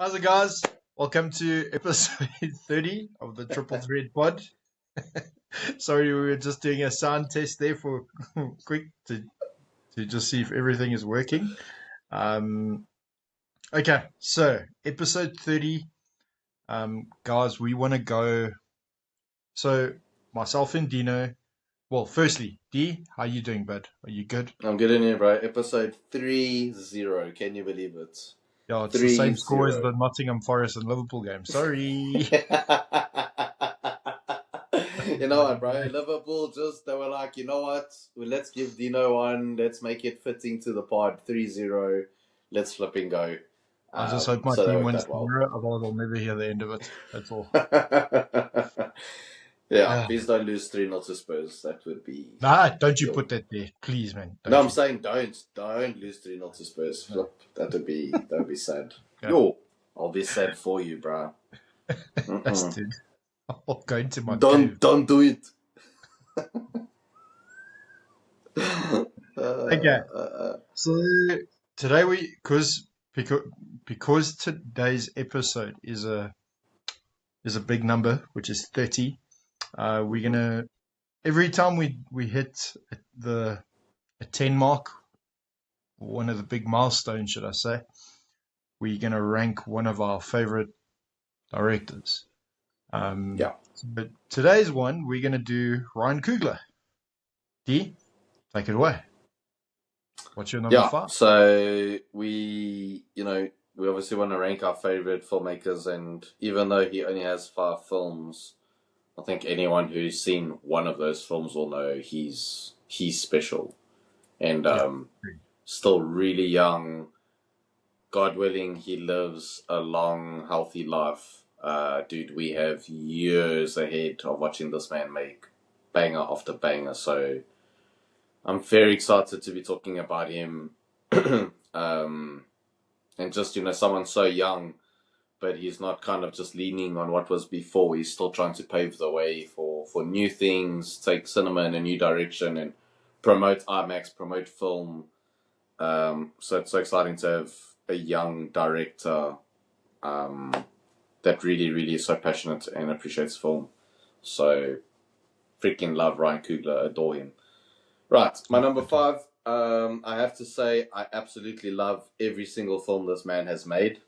How's it, guys? Welcome to episode 30 of the Triple Thread Pod. Sorry, we were just doing a sound test there for quick to just see if everything is working. Um, okay, so episode 30, guys, we want to go. So, myself and Dino. Well, firstly, D, how you doing, bud? Are you good? I'm good in here, bro. Episode 30. Can you believe it? Yeah, it's the same score as 30. the Nottingham Forest and Liverpool game. Sorry. You know what, bro? Liverpool they were like, you know what? Well, let's give Dino one. Let's make it fitting to the pod. 3-0. Let's flip and go. I just hope my So that team worked wins out well. tomorrow, otherwise I'll never hear the end of it. That's all. Yeah, please don't lose 3-0 to Spurs. That would be... Nah, don't you put that there, please, man. No, I'm saying don't lose 3-0 to Spurs. No. Flip. That would be sad. Yeah. Yo, I'll be sad for you, bro. That's it. I'll go into my Don't do it. Okay. So today because today's episode is a big number, which is 30. We're gonna every time we hit a 10 mark, one of the big milestones, should I say, we're gonna rank one of our favorite directors. Yeah. But today's one, we're gonna do Ryan Coogler. D, take it away. What's your number 5? So we obviously want to rank our favorite filmmakers, and even though he only has 5 films, I think anyone who's seen one of those films will know he's special, and still really young. God willing, he lives a long, healthy life. Dude, we have years ahead of watching this man make banger after banger. So I'm very excited to be talking about him. And just, someone so young, but he's not kind of just leaning on what was before. He's still trying to pave the way for new things, take cinema in a new direction, and promote IMAX, promote film. So it's so exciting to have a young director that really, really is so passionate and appreciates film. So freaking love Ryan Coogler, adore him. Right, my number 5. I have to say I absolutely love every single film this man has made.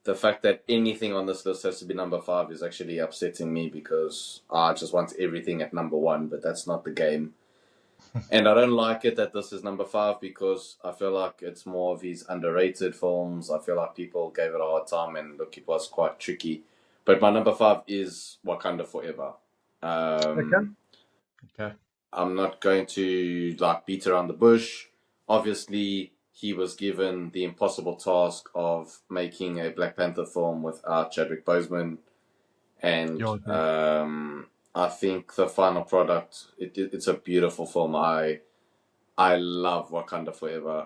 The fact that anything on this list has to be number 5 is actually upsetting me, because I just want everything at number 1, but that's not the game. And I don't like it that this is number 5, because I feel like it's more of his underrated films. I feel like people gave it a hard time, and look, it was quite tricky. But my number 5 is Wakanda Forever. Okay. I'm not going to beat around the bush. Obviously, he was given the impossible task of making a Black Panther film without Chadwick Boseman, and I think the final product, it's a beautiful film. I love Wakanda Forever.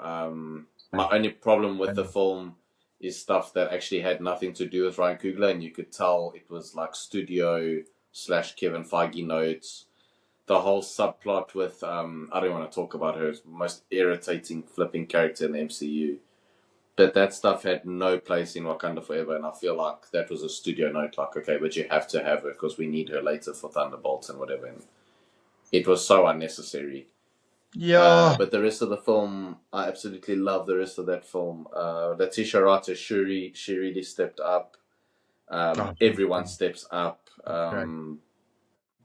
My only problem with the film is stuff that actually had nothing to do with Ryan Coogler, and you could tell it was like studio/Kevin Feige notes. The whole subplot with I don't want to talk about her, most irritating flipping character in the MCU. But that stuff had no place in Wakanda Forever, and I feel like that was a studio note, like, okay, but you have to have her because we need her later for Thunderbolts and whatever. And it was so unnecessary. Yeah. But the rest of the film, I absolutely love the rest of that film. Letitia Wright as Shuri, she really stepped up. Everyone steps up.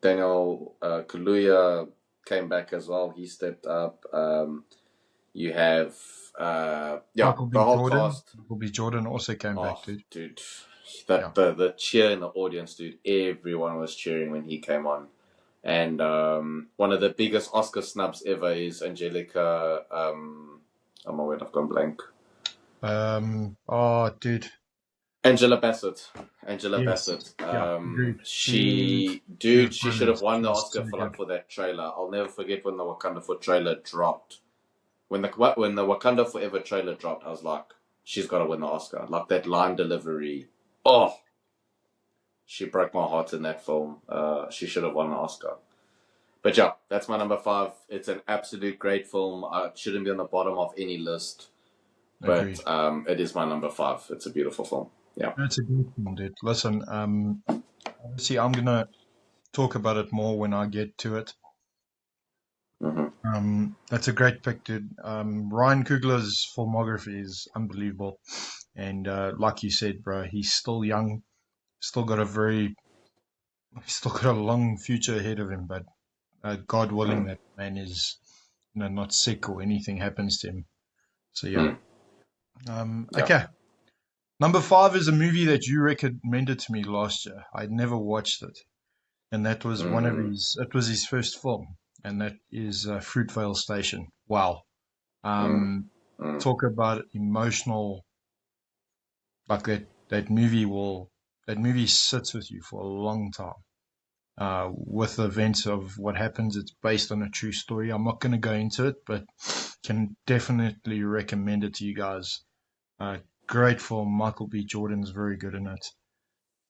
Daniel Kaluuya came back as well. He stepped up. You have the whole cast. Michael B. Jordan also came back, dude. Dude, the cheer in the audience, dude. Everyone was cheering when he came on. And one of the biggest Oscar snubs ever is Angelica. Oh my word, I've gone blank. Dude. Angela Bassett. She should have won the Oscar for that trailer. I'll never forget when the Wakanda Forever trailer dropped. When the Wakanda Forever trailer dropped, I was like, she's got to win the Oscar. Like, that line delivery. Oh, she broke my heart in that film. She should have won the Oscar. But yeah, that's my number 5. It's an absolute great film. It shouldn't be on the bottom of any list. but Agreed. it is my number 5. It's a beautiful film. Yeah. That's a good one, dude. Listen, obviously I'm gonna talk about it more when I get to it. Hmm. That's a great pick, dude. Ryan Coogler's filmography is unbelievable, and like you said, bro, he's still young, still got a very, still got a long future ahead of him. But God willing, Mm. that man is, not sick or anything happens to him. So yeah. Mm. Yeah. Okay. Number 5 is a movie that you recommended to me last year. I'd never watched it, and that was one of Mm. his. It was his first film, and that is Fruitvale Station. Wow. Mm. Um, Mm. talk about emotional, like that movie sits with you for a long time. With the events of what happens, it's based on a true story. I'm not going to go into it, but can definitely recommend it to you guys. Great film. Michael B. Jordan's very good in it.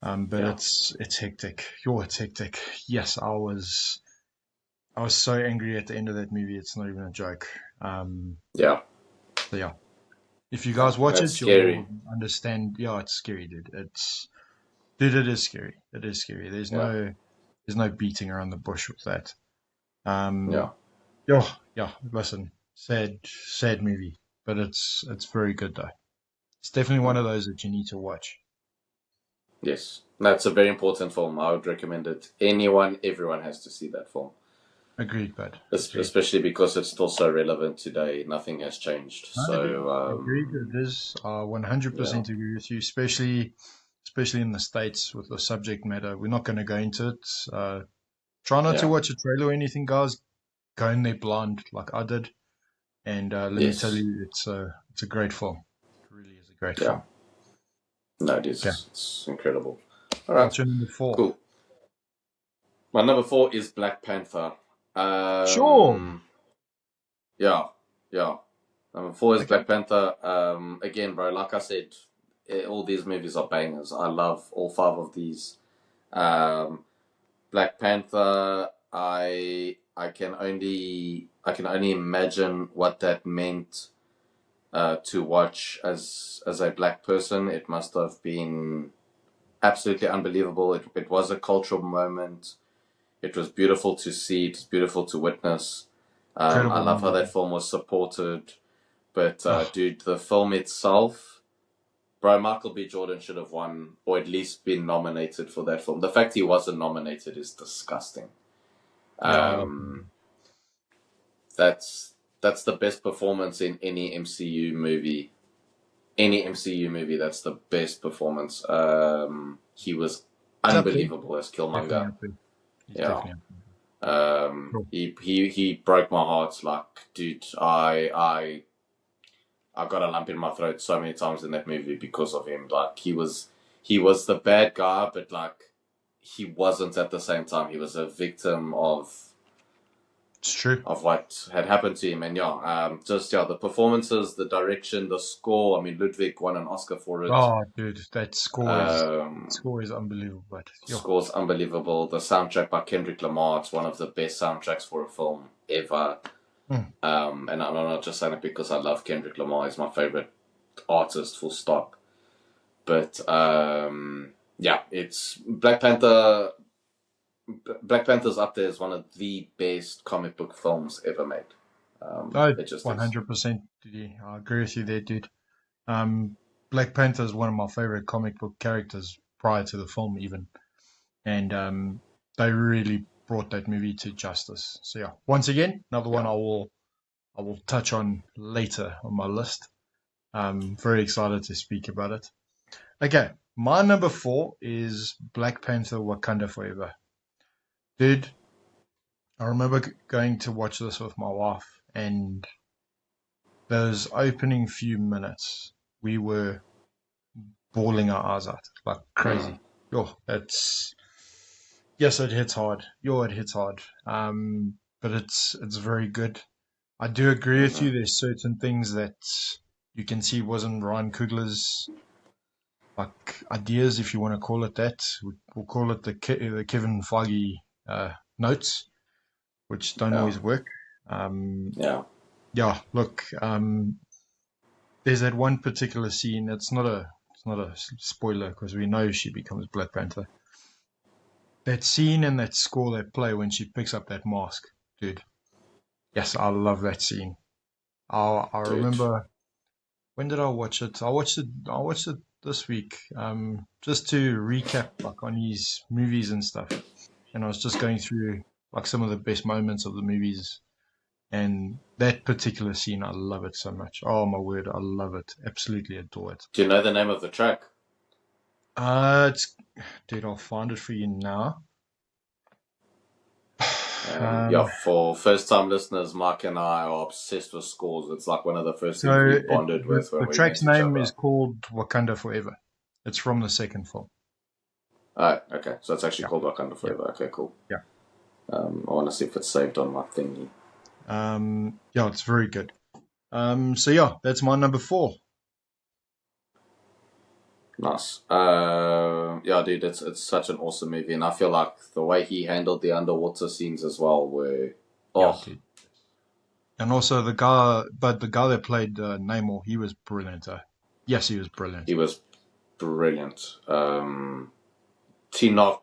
But Yeah. it's hectic. It's hectic. Yes, I was so angry at the end of that movie. It's not even a joke. Yeah. So yeah, if you Yeah. guys watch That's it, you'll scary. understand. Yeah, it's scary, dude. Dude, it is scary. It is scary. Yeah. There's no beating around the bush with that. Yeah. Um, yeah, yeah. Listen, sad movie, but it's very good though. It's definitely one Mm. of those that you need to watch. Yes. That's a very important film. I would recommend it. Everyone has to see that film. Agreed, bud. Agreed. Especially because it's still so relevant today. Nothing has changed. No, dude. So, Agreed. It is. yeah. 100% agree with you, especially in the States with the subject matter. We're not going to go into it. Try not to Yeah. watch a trailer or anything, guys. Go in there blind, like I did. And let me tell Yes. you, it's a great film. It really is a great Yeah. film. No, it Okay, is. It's incredible. All right. what's your number 4? Cool. My number 4 is Black Panther. Sure. Um, yeah. Yeah. Number 4 is Okay. Black Panther. Again, bro, like I said, all these movies are bangers. I love all 5 of these. Um, Black Panther. I can only imagine what that meant to watch as a black person. It must have been absolutely unbelievable. It was a cultural moment. It was beautiful to see. It was beautiful to witness. I Incredible love how that movie. film was supported. But Oh, dude, the film itself, bro, Michael B. Jordan should have won or at least been nominated for that film. The fact he wasn't nominated is disgusting. yeah. Um, that's that's the best performance in any MCU movie. Any MCU movie, that's the best performance. He was He's up there. unbelievable as Definitely Killmonger. up there. He's Yeah. definitely up there. Cool. He broke my heart. Like, dude, I got a lump in my throat so many times in that movie because of him. Like, he was the bad guy, but like he wasn't at the same time. He was a victim It's true. of what had happened to him. And the performances, the direction, the score. I mean, Ludwig won an Oscar for it. Oh, dude, that score is Um, unbelievable. But yo, Score's unbelievable. The soundtrack by Kendrick Lamar, it's one of the best soundtracks for a film ever. mm, And I'm not just saying it because I love Kendrick Lamar. He's my favorite artist, full stop. But yeah, it's Black Panther. Black Panther's up there as one of the best comic book films ever made. no, It just is. 100%. I agree with you there, dude. Um, Black Panther is one of my favorite comic book characters prior to the film, even, and they really brought that movie to justice. So yeah, once again, another one Yeah. I will touch on later on my list. Very excited to speak about it. Okay, my number 4 is Black Panther: Wakanda Forever. Dude, I remember going to watch this with my wife, and those opening few minutes, we were bawling our eyes out like Mm. crazy. Yo, yes, it hits hard. It hits hard. But it's very good. I do agree with Mm-hmm. you. There's certain things that you can see wasn't Ryan Coogler's like ideas, if you want to call it that. We'll call it the Kevin Feige notes, which don't Yeah. always work. Um, Yeah. yeah, look, there's that one particular scene. It's not a spoiler because we know she becomes Black Panther. That scene and that score they play when she picks up that mask, dude. Yes, I love that scene. I Dude. remember, when did I watch it? I watched it this week. Just to recap like on his movies and stuff. And I was just going through like some of the best moments of the movies. And that particular scene, I love it so much. Oh my word, I love it. Absolutely adore it. Do you know the name of the track? It's dude, I'll find it for you now. Yeah, Um, for first time listeners, Mike and I are obsessed with scores. It's like one of the first things so we it, bonded the with when the we track's met each name is other. called Wakanda Forever. It's from the second film. Oh, okay. So it's actually Yeah, called Wakanda yeah, Forever. Okay, cool. yeah. I want to see if it's saved on my thingy. Yeah, it's very good. So yeah, that's my number 4. Nice. Yeah, dude, it's such an awesome movie, and I feel like the way he handled the underwater scenes as well were, Yeah, oh, dude. And also the guy that played Namor, he was brilliant. Yes, he was brilliant. he was brilliant. Tinoch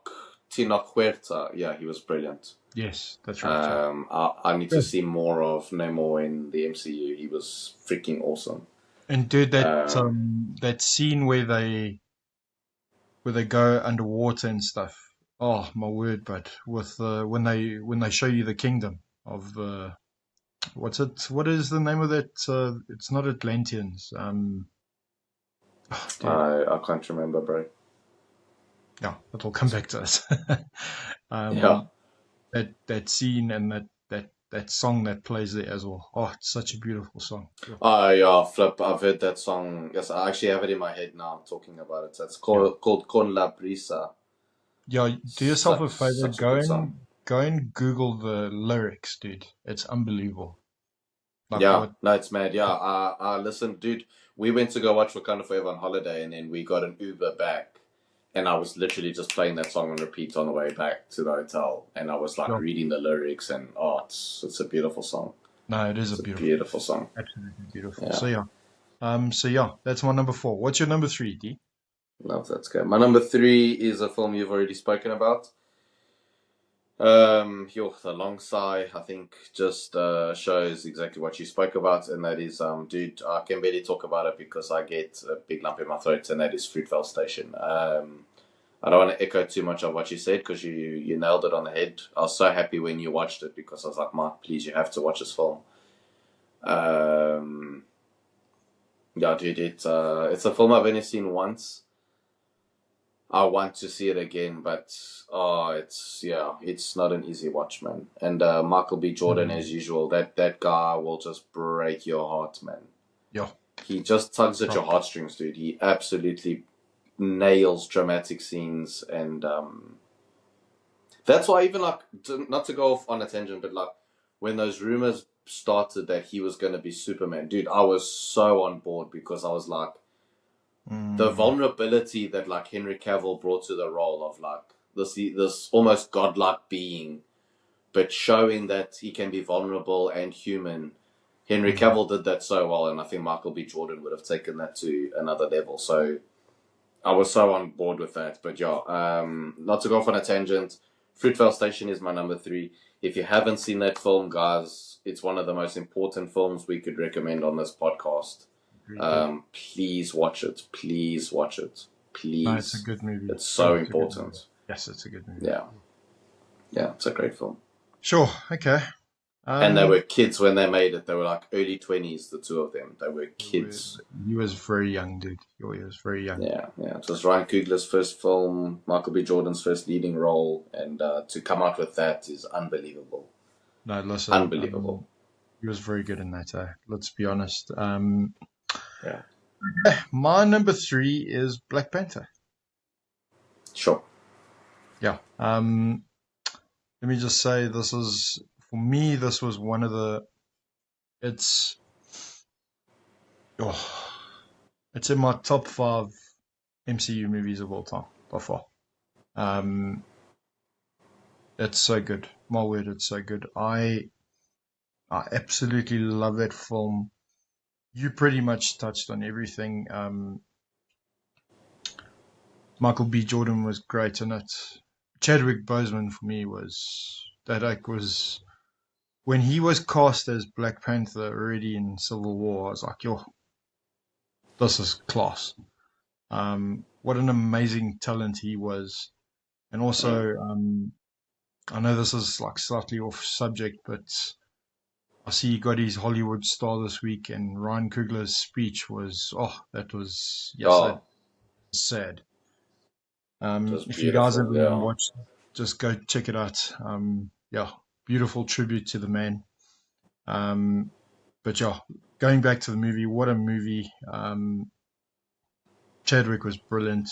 Tinoch Huerta, yeah, he was brilliant. Yes, that's right. Yeah. I need to see more of Namor in the MCU. He was freaking awesome. And dude, Um, that scene where they go underwater and stuff. Oh my word! But with when they show you the kingdom of the what's it? What is the name of that? It's not Atlanteans. Oh, dude. I can't remember, bro. Yeah, it'll come back to us. Yeah. um, that scene and that song that plays there as well. Oh, it's such a beautiful song. Yeah. Oh yeah, flip. I've heard that song. Yes, I actually have it in my head now talking about it. It's Yeah. called Con la Brisa. Yeah, do yourself a favor, Such a good song. go and Google the lyrics, dude. It's unbelievable. Like Yeah, what? no, it's mad. Yeah, I listened, dude. We went to go watch Wakanda Forever on holiday, and then we got an Uber back, and I was literally just playing that song on repeat on the way back to the hotel, and I was like Yeah. reading the lyrics, and oh, it's a beautiful song. No, it is a It's a beautiful, beautiful song. absolutely beautiful. Yeah, So yeah, that's my number 4. What's your number 3, D? love that. Good. My number 3 is a film you've already spoken about. The long sigh, I think, just shows exactly what you spoke about, and that is, dude, I can barely talk about it because I get a big lump in my throat, and that is Fruitvale Station. I don't want to echo too much of what you said because you nailed it on the head. I was so happy when you watched it because I was like, Mark, please, you have to watch this film. Um, yeah, dude, it's a film I've only seen once. I want to see it again, but it's not an easy watch, man. And Michael B. Jordan, Mm, as usual, that guy will just break your heart, man. yeah, He just tugs at right. your heartstrings, dude. He absolutely nails dramatic scenes, and that's why even like not to go off on a tangent, but like when those rumors started that he was going to be Superman, dude, I was so on board because I was like the Mm, vulnerability that like Henry Cavill brought to the role of like this almost godlike being, but showing that he can be vulnerable and human. Henry mm, Cavill did that so well, and I think Michael B. Jordan would have taken that to another level. So I was so on board with that. But yeah, not to go off on a tangent, Fruitvale Station is my number 3. If you haven't seen that film, guys, it's one of the most important films we could recommend on this podcast. very good. Please watch it. Please watch it. No, it's a Please. good movie. It's Oh, so it's a good movie. important. Yes, it's a good movie. Yeah. Yeah, it's a great film. Sure. Okay. And they Um, were kids when they made it. They were like early 20s, the two of them. They were kids. he was very young, dude. He was very young. Yeah, yeah. It was Ryan Coogler's first film, Michael B. Jordan's first leading role, and to come out with that is unbelievable. No, listen, Unbelievable. he was very good in that. Let's be honest. Yeah. My number 3 is Black Panther. Sure. Yeah. Let me just say, for me, this was one of it's, oh, it's in my top 5 MCU movies of all time, by far. Um, it's so good. My word, it's so good. I absolutely love that film. you pretty much touched on everything. Michael B. Jordan was great in it. Chadwick Boseman for me was when he was cast as Black Panther already in Civil War. I was like, yo, this is class. What an amazing talent he was, and also I know this is like slightly off subject, but I see he got his Hollywood star this week, and Ryan Coogler's speech was that was Oh, sad. just If you guys beautiful. haven't Yeah. watched, just go check it out. Yeah, beautiful tribute to the man. But yeah, going back to the movie, what a movie. Chadwick was brilliant.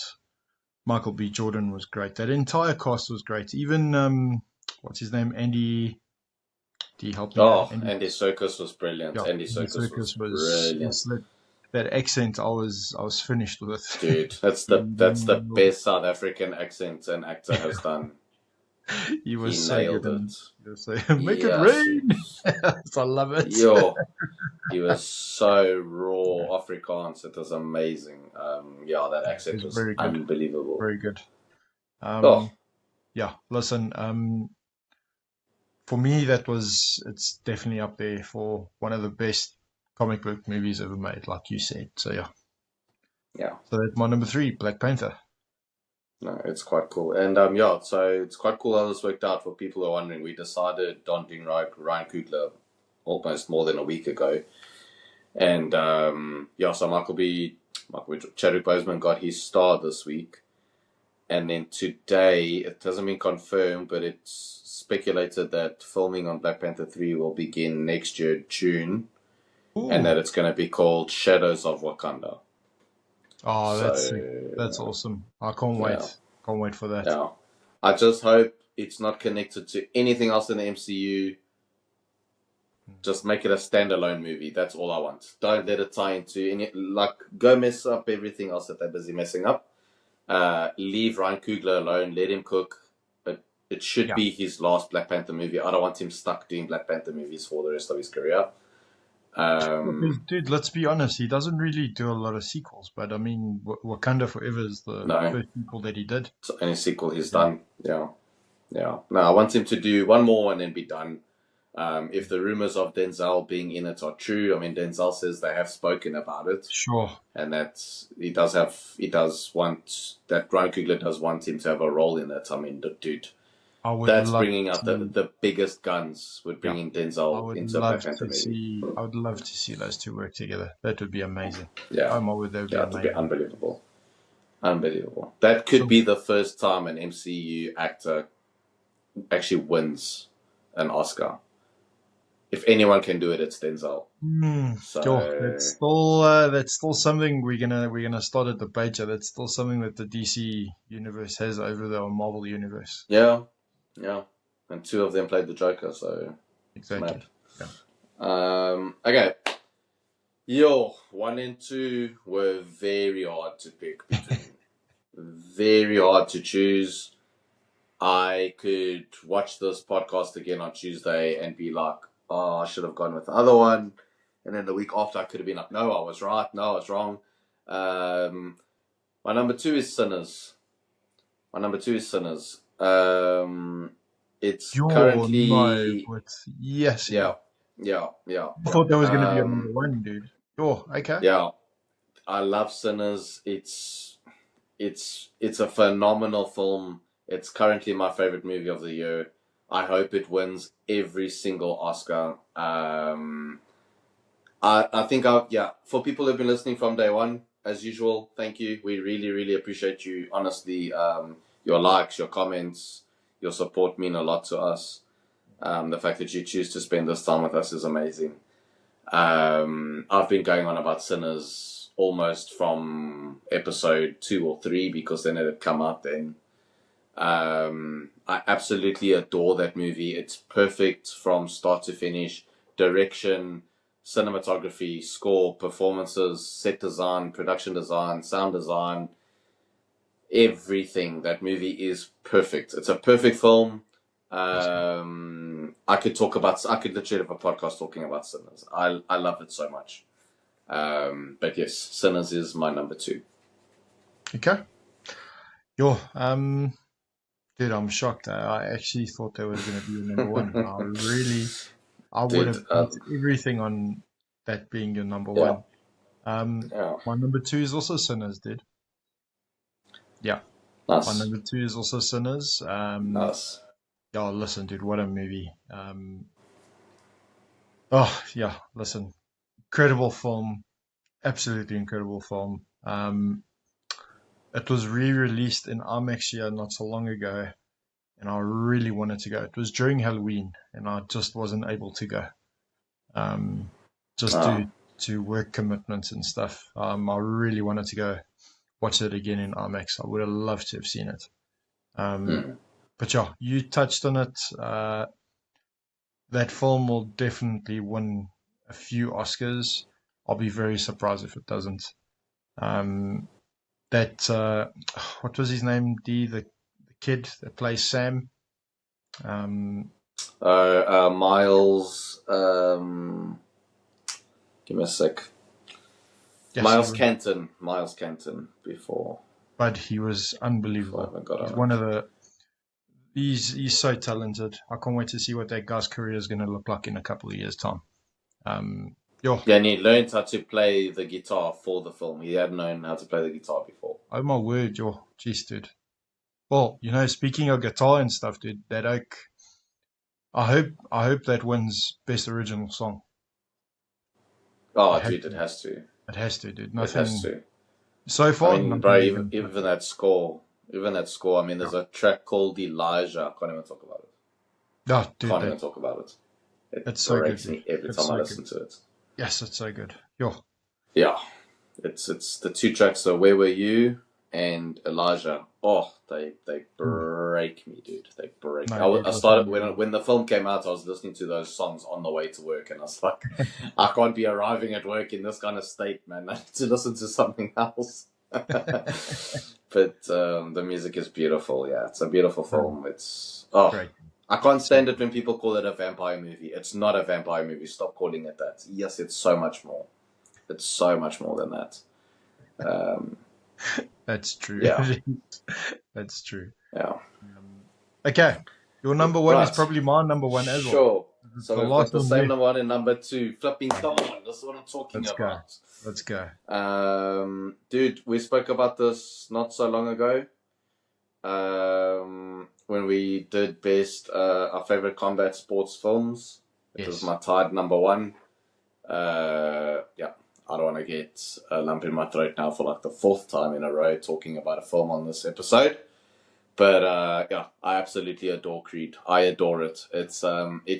Michael B. Jordan was great. That entire cast was great. Even what's his name? Andy. Do you help me there? Oh, Andy. Andy Serkis was brilliant. Yeah, Andy Andy Serkis was Serkis was brilliant. that accent. I was finished with. Dude, that's the best South African accent an actor has done. He He was so good nailed in it. it. He was like, make it Yes. rain. I love it. Yo, he was so raw Afrikaans. It was amazing. Yeah, that It accent was was very good. unbelievable. Very good. Oh, Yeah, listen, for me, it's definitely up there for one of the best comic book movies ever made, like you said. So, yeah. yeah. So that's my number 3, Black Panther. No, it's quite cool. And yeah, so it's quite cool how this worked out for people who are wondering. We decided on doing Ryan Coogler almost more than a week ago. And yeah, so Chadwick Boseman got his star this week. And then today, it hasn't been confirmed, but it's speculated that filming on Black Panther 3 will begin next year, June, and that Ooh. it's going to be called Shadows of Wakanda. Oh, that's sick. So, That's awesome. I can't wait. yeah, Can't wait for that. yeah. I just hope it's not connected to anything else in the MCU. Just make it a standalone movie. That's all I want. Don't let it tie into any, go mess up everything else that they're busy messing up. Leave Ryan Coogler alone. Let him cook. It should Yeah. be his last Black Panther movie. I don't want him stuck doing Black Panther movies for the rest of his career. Because, dude, let's be honest, he doesn't really do a lot of sequels, but I mean, Wakanda Forever is the No. first sequel that he did. So any sequel he's done. Yeah. Yeah. No, I want him to do one more and then be done. If the rumors of Denzel being in it are true, I mean, Denzel says they have spoken about it. Sure. And that Ryan Coogler does want him to have a role in it. I mean, dude, I would that's love bringing out to, the biggest guns with yeah, bringing I Denzel would into a Black love Panther to movie. I would love to see those two work together. That would be amazing. Yeah. Oh my word, that would be Yeah, it would be amazing. unbelievable. Unbelievable. That could be the first time an MCU actor actually wins an Oscar. If anyone can do it, it's Denzel. So Sure, that's still something we're gonna start a debate. That's still something that the DC universe has over the Marvel universe. yeah, and 2 of them played the Joker. So Exactly. Yeah. okay. Yo, 1 and 2 were very hard to pick between. Very hard to choose. I could watch this podcast again on Tuesday and be like, oh, I should have gone with the other one. And then the week after, I could have been like, no, I was right. No, I was wrong. My number 2 is Sinners. It's currently... Yes. Yeah. I thought that was gonna be a number 1, dude. Oh, okay. Yeah. I love Sinners. It's a phenomenal film. It's currently my favorite movie of the year. I hope it wins every single Oscar. I think for people who've been listening from day one, as usual, thank you. We really, really appreciate you. Honestly, your likes, your comments, your support mean a lot to us. The fact that you choose to spend this time with us is amazing. I've been going on about Sinners almost from episode 2 or 3 because then it had come out then. I absolutely adore that movie. It's perfect from start to finish. Direction, cinematography, score, performances, set design, production design, sound design, everything. That movie is perfect. It's a perfect film. I could literally have a podcast talking about Sinners. I love it so much. But yes, Sinners is my number 2. Okay. Yo, dude, I'm shocked. I actually thought that was going to be your number one. I would Dude, have bet everything on that being your number yeah, one. yeah, My number two is also Sinners, dude. Yeah, my nice, number two is also Sinners. nice. Yeah, listen, dude, what a movie. Oh, yeah, listen, incredible film, absolutely incredible film. It was re-released in IMAX here not so long ago, and I really wanted to go. It was during Halloween, and I just wasn't able to go. Just Ah, due to work commitments and stuff. I really wanted to go watch it again in IMAX. I would have loved to have seen it. Um, mm. but yeah, you touched on it. That film will definitely win a few Oscars. I'll be very surprised if it doesn't. Um, that what was his name? The kid that plays Sam. Um, Miles, give me a sec. yes, Miles Kenton. Before but he was I unbelievable. haven't got He's on one it. of the he's so talented. I can't wait to see what that guy's career is going to look like in a couple of years' time. Yo, Yeah, and he learned how to play the guitar for the film. He had known how to play the guitar before. oh my word, yo, jeez, dude. Well, speaking of guitar and stuff, dude, that oak. I hope that wins best original song. It Oh, has dude, it to. has to. It has to, dude. It has Nothing to. so I far. mean, bro, Nothing's even, been even touched. that score, I mean, Yeah, there's a track called Elijah. I can't even talk about it. yeah, dude. Can't even talk about it. It That's so good, breaks dude. me every It's time I so good. listen to it. Yes, it's so good. Yo, Yeah, it's the two tracks. So Where Were You and Elijah. Oh, they mm, break me, dude. They break me. no, dude. I started Listen, when the film came out. I was listening to those songs on the way to work, and I was like, I can't be arriving at work in this kind of state, man. I need to listen to something else. But the music is beautiful. Yeah, it's a beautiful film. It's great, I can't so stand it when people call it a vampire movie. It's not a vampire movie. Stop calling it that. Yes, it's so much more. It's so much more than that. Um, that's true. yeah, That's true. yeah. Okay, your number one is Right, probably my number one as well. sure. It's So the we've got last the one same there. number one and number 2. Flipping, come on. That's what I'm talking Let's go. about. Let's go. Dude, we spoke about this not so long ago. When we did best our favorite combat sports films. It was Yes. my tied number 1. Yeah, I don't want to get a lump in my throat now for like the 4th time in a row talking about a film on this episode. But yeah, I absolutely adore Creed. I adore it. It's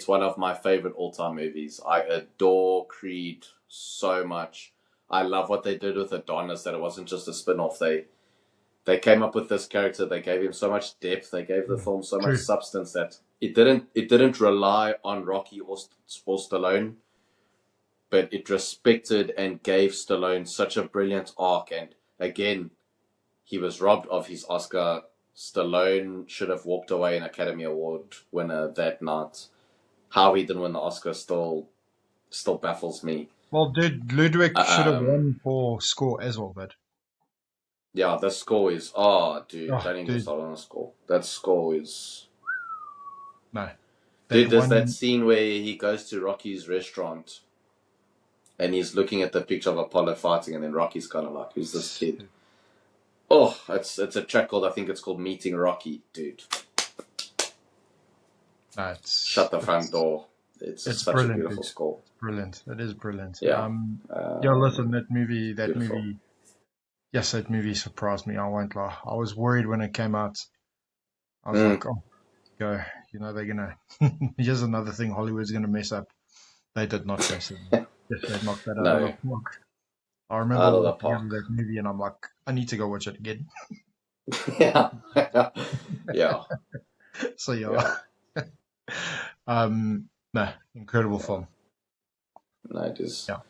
one of my favorite all-time movies. I adore Creed so much. I love what they did with Adonis. That it wasn't just a spin-off. They came up with this character. They gave him so much depth. They gave the film so much True. substance that it didn't rely on Rocky or Stallone, but it respected and gave Stallone such a brilliant arc. And again, he was robbed of his Oscar. Stallone should have walked away an Academy Award winner that night. How he didn't win the Oscar still baffles me. Well, dude, Ludwig should have Um, won for score as well, but yeah, the score is dude, oh, don't even dude, start on the score. That score is no, that dude. There's that one. scene where he goes to Rocky's restaurant and he's looking at the picture of Apollo fighting, and then Rocky's kind of like, "Who's this kid?" Oh, it's a track called, I think it's called Meeting Rocky, dude. No, Shut the front door. It's it's such a brilliant, beautiful dude. score. It's brilliant. It is brilliant. Yeah. Yeah, listen, that movie, Beautiful. yes, that movie surprised me. I won't lie. I was worried when it came out. I was Mm. like, oh, go, they're gonna. Here's another thing Hollywood's gonna mess up. They did not mess it. Yes, they knocked that out of the No, park. I remember out of the walking out of park. that movie and I'm like, I need to go watch it again. Yeah. Yeah. So Yeah. yeah, no, incredible Yeah. film. No, it is. Yeah.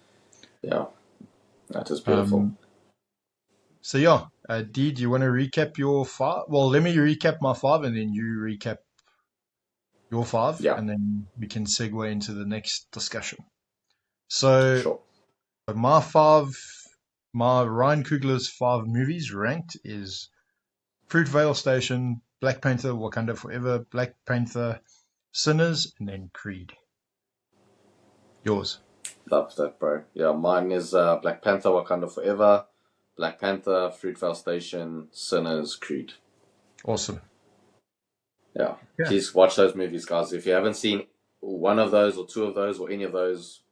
Yeah. That is beautiful. Um, so yeah, Dee, do you want to recap your five? Well, let me recap my five, and then you recap your five, Yeah. and then we can segue into the next discussion. So Sure. But my Ryan Coogler's 5 movies ranked is Fruitvale Station, Black Panther, Wakanda Forever, Black Panther, Sinners, and then Creed. Yours. Love that, bro. Yeah, mine is Black Panther, Wakanda Forever, Black Panther, Fruitvale Station, Sinners, Creed. Awesome. Yeah. Yeah. Please watch those movies, guys. If you haven't seen one of those or two of those or any of those,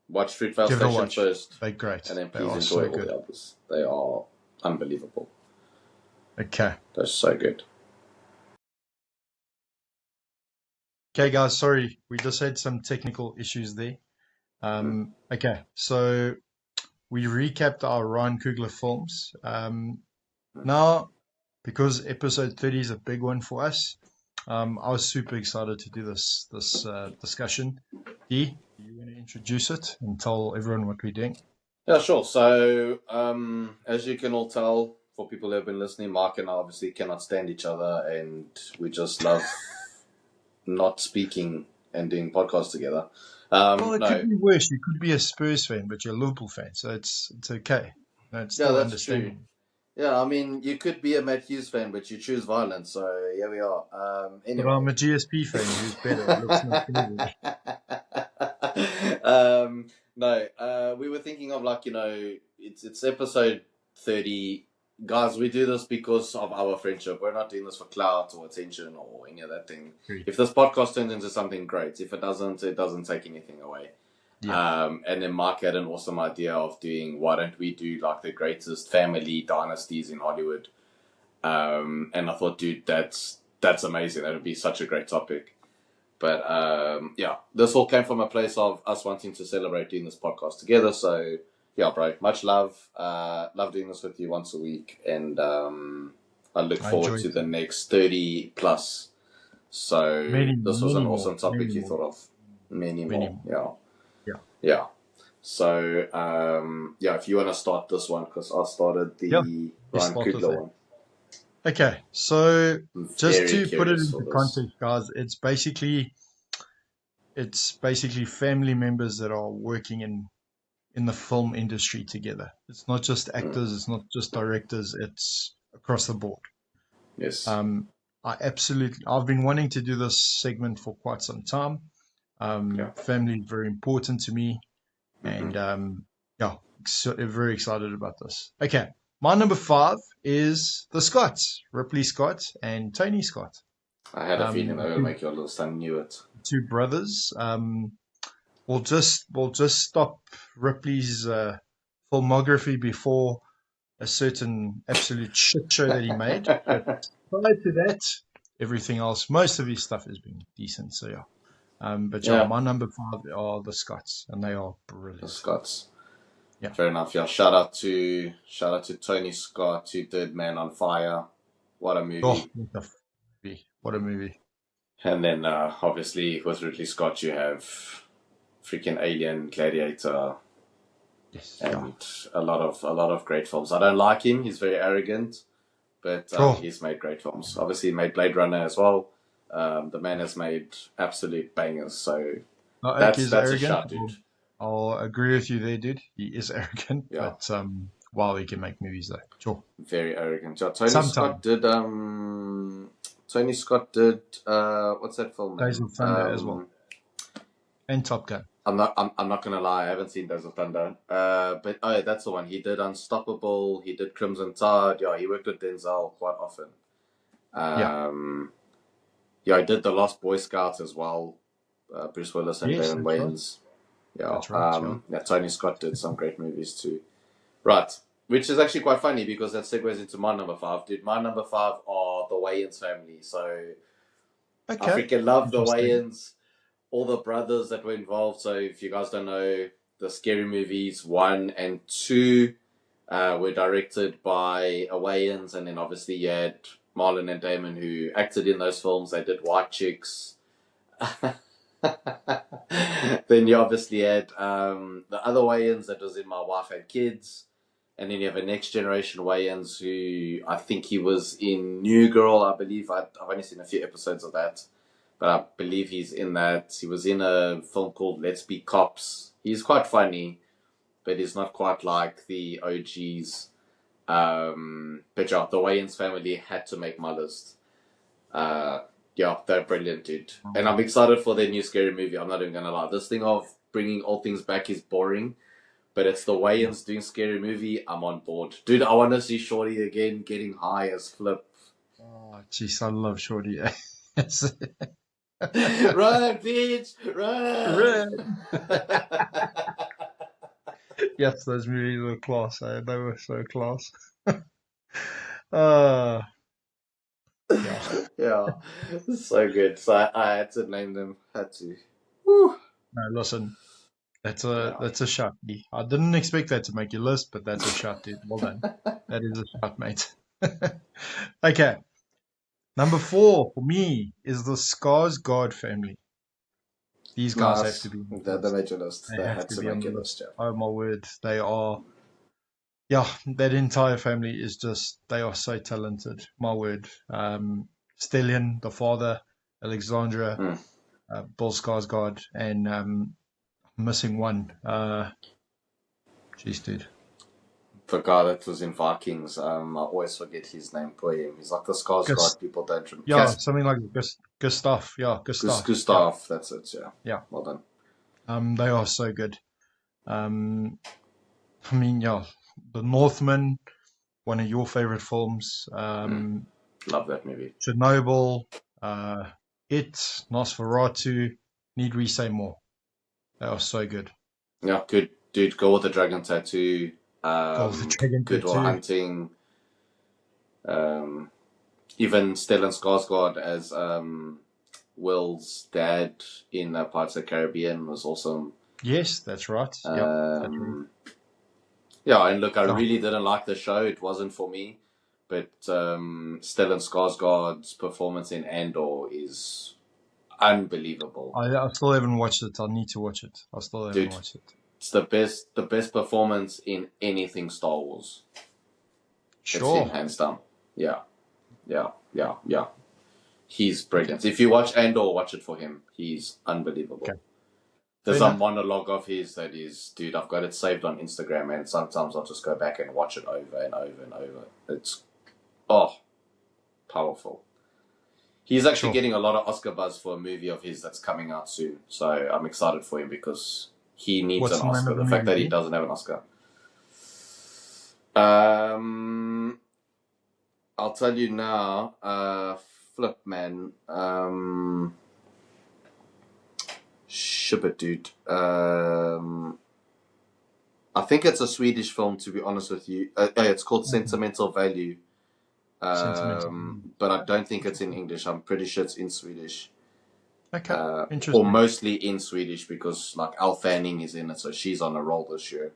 watch Fruitvale Give it a Station watch. first. They're great. And then They please are enjoy so all good. the others. They are unbelievable. Okay. They're so good. Okay, guys. Sorry, we just had some technical issues there. Okay, so we recapped our Ryan Coogler films. Now, because episode 30 is a big one for us, I was super excited to do this discussion. Dee, do you want to introduce it and tell everyone what we're doing? Yeah, sure. So, as you can all tell, for people who have been listening, Mark and I obviously cannot stand each other, and we just love not speaking and doing podcasts together. Well, it No, could be worse. You could be a Spurs fan, but you're a Liverpool fan, so it's okay. No, it's yeah, still that's true. understandable. Yeah, I mean, you could be a Matt Hughes fan, but you choose violence. So here we are. But Anyway, I'm a GSP fan. Who's better? Looks not favorable. no, we were thinking of it's episode 30. Guys, we do this because of our friendship. We're not doing this for clout or attention or any of that thing. Agreed. If this podcast turns into something great, if it doesn't take anything away. Yeah. And then Mark had an awesome idea of doing, why don't we do like the greatest family dynasties in Hollywood? And I thought, dude, that's amazing. That would be such a great topic. But yeah, this all came from a place of us wanting to celebrate doing this podcast together. So yeah, bro, much love. Love doing this with you once a week, and I look forward to the next 30 plus. So this was an awesome topic you thought of. Many more. Yeah. So yeah, if you want to start this one, because I started the Ryan Coogler one. Okay, so just to put it into context, guys, it's basically family members that are working in the film industry together. It's not just actors, it's not just directors, it's across the board. Yes. I've been wanting to do this segment for quite some time. Family is very important to me, and very excited about this. Okay. My number 5 is the Scotts, Ripley Scott and Tony Scott. I had a feeling they would make your little son knew it. 2 brothers. We'll just stop Ripley's filmography before a certain absolute shit show that he made. But prior to that, everything else, most of his stuff has been decent. So yeah. But my number 5 are the Scotts, and they are brilliant. The Scotts. Yeah. Fair enough. Yeah. Shout out to Tony Scott, who did Man on Fire. What a movie. Oh, what a movie. And then obviously with Ridley Scott you have freaking Alien, Gladiator, and a lot of great films. I don't like him, he's very arrogant, but he's made great films. Obviously he made Blade Runner as well. The man has made absolute bangers, so that's a shout, dude. I'll agree with you there, dude. He is arrogant, but while he can make movies though. Sure. Very arrogant. Yeah, Tony Scott did what's that film? Days of Thunder as well. And Top Gun. I'm not gonna lie, I haven't seen Days of Thunder. But that's the one. He did Unstoppable, he did Crimson Tide, he worked with Denzel quite often. He did The Lost Boy Scouts as well. Bruce Willis and Damon Wayans. Right. Tony Scott did some great movies too. Right. Which is actually quite funny because that segues into my number 5. Dude, my number 5 are the Wayans family. So I freaking love the Wayans, all the brothers that were involved. So if you guys don't know, the Scary Movies 1 and 2 were directed by Wayans, and then obviously you had Marlon and Damon who acted in those films. They did White Chicks. Then you obviously had the other Wayans that was in My Wife and Kids. And then you have a Next Generation Wayans who I think he was in New Girl, I believe. I've only seen a few episodes of that. But I believe he's in that. He was in a film called Let's Be Cops. He's quite funny. but he's not quite like the OGs. But yeah, the Wayans family had to make my list. Yeah, they're brilliant, dude. And I'm excited for their new scary movie. I'm not even gonna lie. This thing of bringing old things back is boring, but it's the Wayans doing scary movie. I'm on board, dude. I want to see Shorty again, getting high as flip. Oh, jeez, I love Shorty. Run, bitch, run! Yes, those movies were class. They were so class. Uh, yeah. Yeah, so good. So I had to name them. Had to. Woo. No, listen, that's Yeah. a shot. I didn't expect that to make your list, but that's a shot, dude. Well done. That is a shot, mate. Okay. Number 4 for me is the Skarsgård family. These guys have to Nice. be on the They list. made your list. They They have had to to be on make the your list. list, yeah. Oh my word, they are. Yeah, that entire family is just. They are so talented. My word. Stellion, the father, Alexandra, Mm. Bill Skarsgård, and missing one. Jeez, dude. The guy that was in Vikings, I always forget his name. Poor him. He's like the Gus, Skarsgård people don't remember. yeah, something like Gustav. Yeah, Gustav. Yeah, Gustav, that's it, yeah. yeah. Well done. They are so good. I mean, yeah, The Northman, one of your favorite films. Love that movie. Chernobyl, It, Nosferatu. Need we say more? They are so good. Yeah, good dude. Go with the Dragon Tattoo. Gold the Dragon Good Will Tattoo. Hunting. Even Stellan Skarsgård as Will's dad in Pirates of the Caribbean was awesome. Yes, that's right. Yep, that's right. Yeah, and look, I Yeah. really didn't like the show. It wasn't for me. But Stellan Skarsgård's performance in Andor is unbelievable. I still haven't watched it. I need to watch it. I still haven't Dude, watched it. it's the best performance in anything Star Wars. It's Sure. him, hands down. Yeah. He's brilliant. If you watch Andor, watch it for him. He's unbelievable. Okay. There's Fair a enough. monologue of his that is, dude, I've got it saved on Instagram, and sometimes I'll just go back and watch it over and over and over. It's, powerful. He's actually Sure. getting a lot of Oscar buzz for a movie of his that's coming out soon. So I'm excited for him because he needs What's an the name Oscar. of The the fact that he movie? doesn't have an Oscar. I'll tell you now, flip man. Ship it, dude. I think it's a Swedish film, to be honest with you. It's called Sentimental Value. But I don't think it's in English. I'm pretty sure it's in Swedish. Okay. Or Interesting. mostly in Swedish because like Elle Fanning is in it, so she's on a roll this year.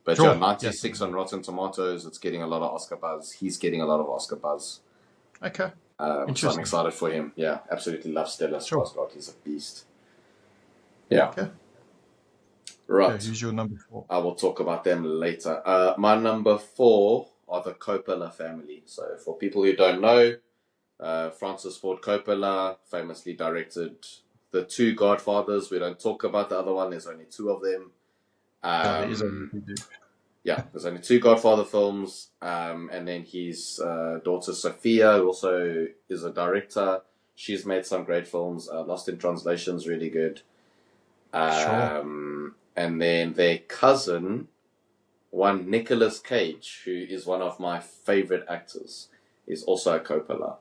But Sure. yeah, 96 on Rotten Tomatoes. It's getting a lot of Oscar buzz. He's getting a lot of Oscar buzz. Okay. So I'm Interesting. excited for him. Yeah, absolutely love Stellan Sure. Skarsgård. He's a beast. Yeah. Okay. Right. Okay, who's your number 4? I will talk about them later. My number 4 are the Coppola family. So for people who don't know, Francis Ford Coppola famously directed the 2 Godfathers. We don't talk about the other one. There's only 2 of them. There is only 2, dude. Yeah, there's only 2 Godfather films. And then his daughter Sophia, who also is a director. She's made some great films. Lost in Translation is really good. Sure. And then their cousin, one Nicolas Cage, who is one of my favorite actors, is also a Coppola.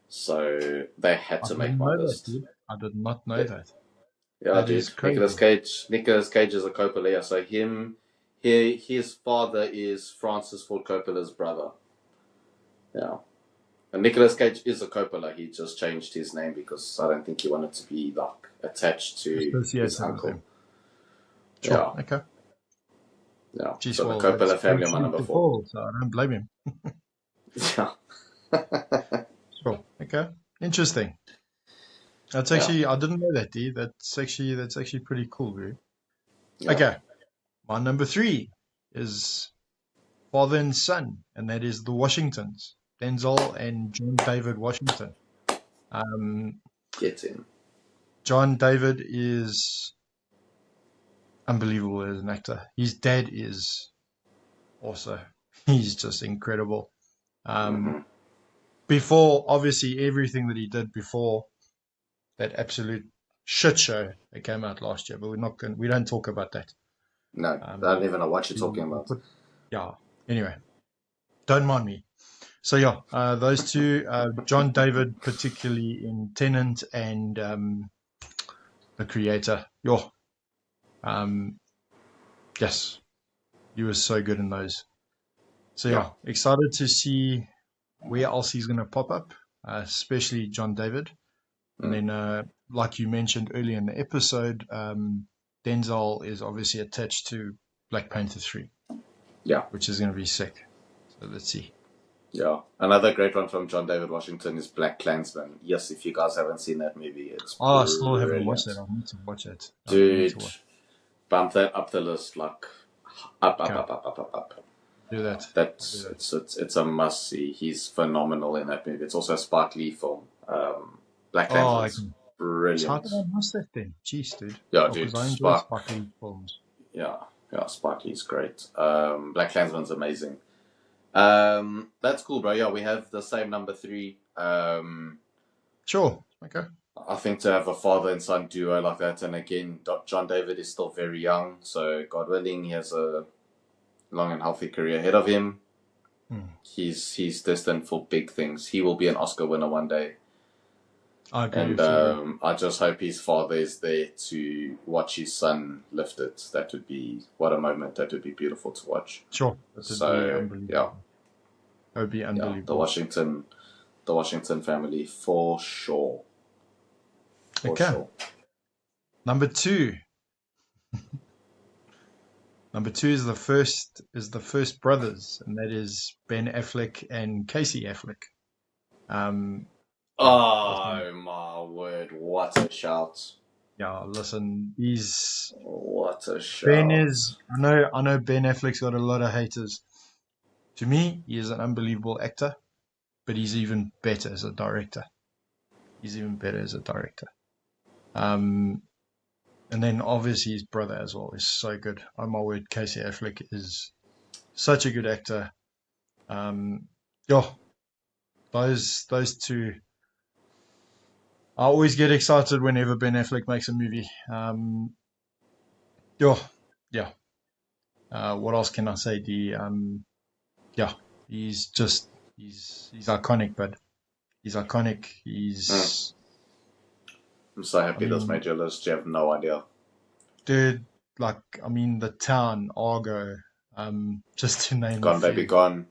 So they had to make my list. That, dude. I did not know that. Yeah, That dude. is crazy. Nicolas Cage is a Coppola. Yeah. So his father is Francis Ford Coppola's brother. Yeah. And Nicolas Cage is a Coppola. He just changed his name because I don't think he wanted to be like attached to his uncle. Sure. Yeah. Okay. Yeah. Jeez, So well, the Coppola that's family are my number 4. So I don't blame him. Yeah. Sure. Okay. Interesting. That's actually I didn't know that, D. That's actually pretty cool, dude. Yeah. Okay. My number 3 is father and son, and that is the Washingtons, Denzel and John David Washington. Get in. John David is unbelievable as an actor. His dad is also, he's just incredible. Hmm. Before, obviously, everything that he did before that absolute shit show that came out last year, but we don't talk about that. No, I don't Um, even know what you're talking we about. put, yeah. Anyway, don't mind me. So yeah, those two, John David, particularly in Tenant and The Creator. Yo, um, yes, he was so good in those. So Yeah. yeah, excited to see where else he's going to pop up, especially John David. And Mm. then, like you mentioned earlier in the episode, Denzel is obviously attached to Black Panther 3, Yeah. which is going to be sick. So let's see. Yeah. Another great one from John David Washington is Black Klansman. Yes, if you guys haven't seen that movie, it's Oh, I still haven't watched that. brilliant. I need to watch it. I need to Dude, watch. bump that up the list, like up, up, Okay, up, up, up, up, up. do that. Do That's that. it's a must see. He's phenomenal in that movie. It's also a Spike Lee film. Black Oh, Klansman's so how did brilliant. I miss that then? Jeez, dude. Yeah, Oh, because dude. I enjoy sparkly films. Yeah, yeah. Spike Lee's great. Black Klansman's amazing. That's cool, bro. Yeah, we have the same number three. Sure. Okay. I think to have a father and son duo like that, and again, John David is still very young, so God willing, he has a long and healthy career ahead of him. Hmm. He's destined for big things. He will be an Oscar winner one day, I agree and with you. I just hope his father is there to watch his son lift it. That would be what a moment. That would be beautiful to watch. Sure. That would be So yeah, unbelievable. That would be yeah, unbelievable. the Washington family for sure, for Okay. sure. Number two. Number two is the first brothers, and that is Ben Affleck and Casey Affleck. Yeah, listen, Oh my word! What a shout! yeah, listen. He's What a Ben shout! is. I know Ben Affleck's got a lot of haters. To me, he is an unbelievable actor, but he's even better as a director. He's even better as a director. Um, and then obviously his brother as well is so good. Oh my word, Casey Affleck is such a good actor. Yeah, those two. I always get excited whenever Ben Affleck makes a movie. Yeah, yeah. What else can I say? Yeah, he's just he's iconic, but he's iconic. Mm. He's, I'm so I happy this mean, made your list. You have no idea. dude, like, I mean, the town, Argo, just to name a Gone baby few. gone.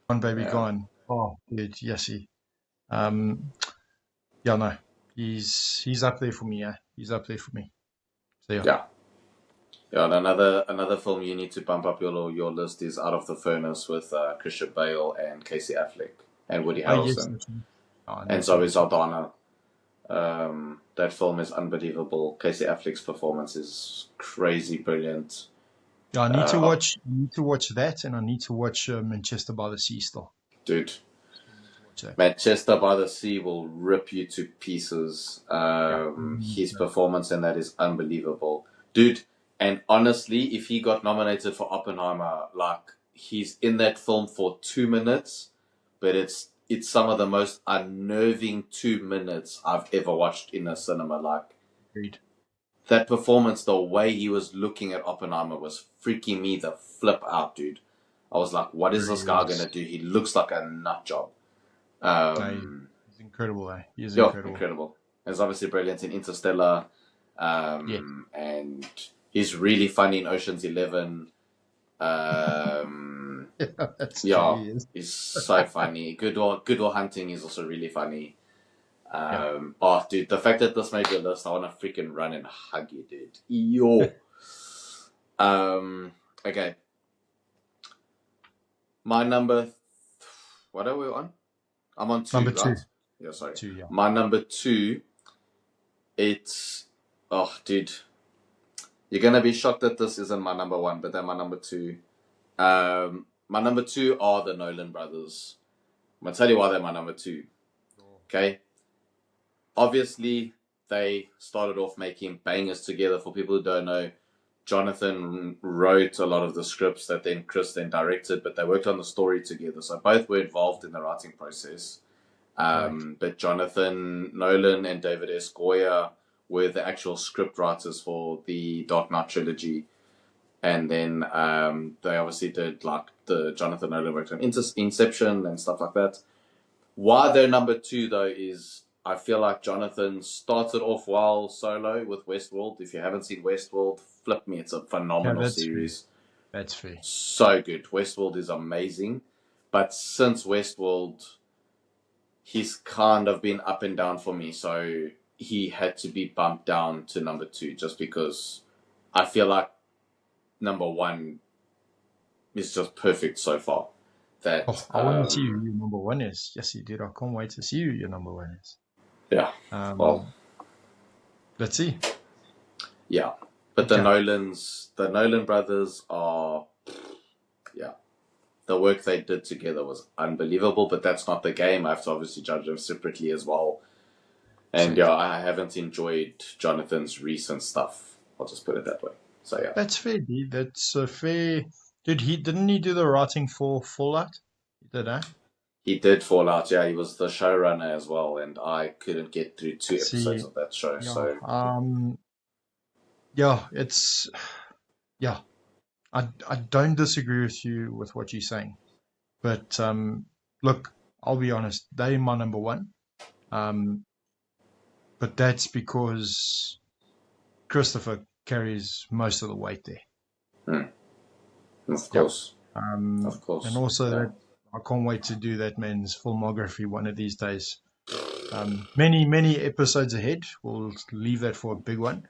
One Baby Yeah, Gone. Oh, dude, yes, um, yeah, no, he's up there for me. Yeah, he's up there for me. So yeah. yeah, yeah. And another film you need to bump up your list is Out of the Furnace with Christian Bale and Casey Affleck and Woody Oh yes, Harrelson naturally. Oh, and Zoe naturally. Saldana. That film is unbelievable. Casey Affleck's performance is crazy brilliant. Yeah, I need to Uh, watch. I need to watch that, and I need to watch Manchester by the Sea still. dude, I need to watch that. Manchester by the Sea will rip you to pieces. Yeah. His performance in that is unbelievable, dude. And honestly, if he got nominated for Oppenheimer, like he's in that film for 2 minutes, but it's some of the most unnerving 2 minutes I've ever watched in a cinema. Like Agreed. that performance, the way he was looking at Oppenheimer was freaking me the flip out, dude. I was like, what is Very this guy is. gonna do? He looks like a nut job. No, Um, he's incredible. He is yeah, incredible. incredible. He's obviously brilliant in Interstellar, Yeah. and he's really funny in Ocean's 11. Yeah, that's true. Yeah, He is. he's so funny. Good Will Hunting is also really funny. Yeah. Oh, dude, the fact that this made your list, I want to freaking run and hug you, dude. Yo. Okay. My number. What are we on? I'm on Number two, two. right? Yeah, sorry. Two. Yeah. My number two. It's. Oh, dude. You're gonna be shocked that this isn't my number one, but they're my number two. My number two are the Nolan brothers. I'm gonna tell you why they're my number two. Okay. Obviously, they started off making bangers together. For people who don't know, Jonathan wrote a lot of the scripts that then Chris then directed, but they worked on the story together. So both were involved in the writing process. But Jonathan Nolan and David S. Goyer were the actual script writers for the Dark Knight trilogy. And then they obviously did like the Jonathan Nolan worked on Inception and stuff like that. Why they're number 2 though is I feel like Jonathan started off well solo with Westworld. If you haven't seen Westworld, flip me. It's a phenomenal series. Fair. That's fair. So good. Westworld is amazing. But since Westworld, he's kind of been up and down for me. So he had to be bumped down to number 2 just because I feel like number 1 is just perfect so far. That I want to see who your number 1 is. Yes, you did. I can't wait to see who your number 1 is. Yeah. Well, let's see. Yeah. But the Nolan brothers are, the work they did together was unbelievable, but that's not the game. I have to obviously judge them separately as well. And I haven't enjoyed Jonathan's recent stuff. I'll just put it that way. So yeah. That's fair, dude. That's fair. Didn't he do the writing for Fallout? He did, He did Fallout, yeah. He was the showrunner as well, and I couldn't get through 2 episodes of that show. I don't disagree with you with what you're saying, but look, I'll be honest. They're my number 1, but that's because Christopher carries most of the weight there. Of course. Of course. And also that I can't wait to do that man's filmography one of these days. Many episodes ahead. We'll leave that for a big one.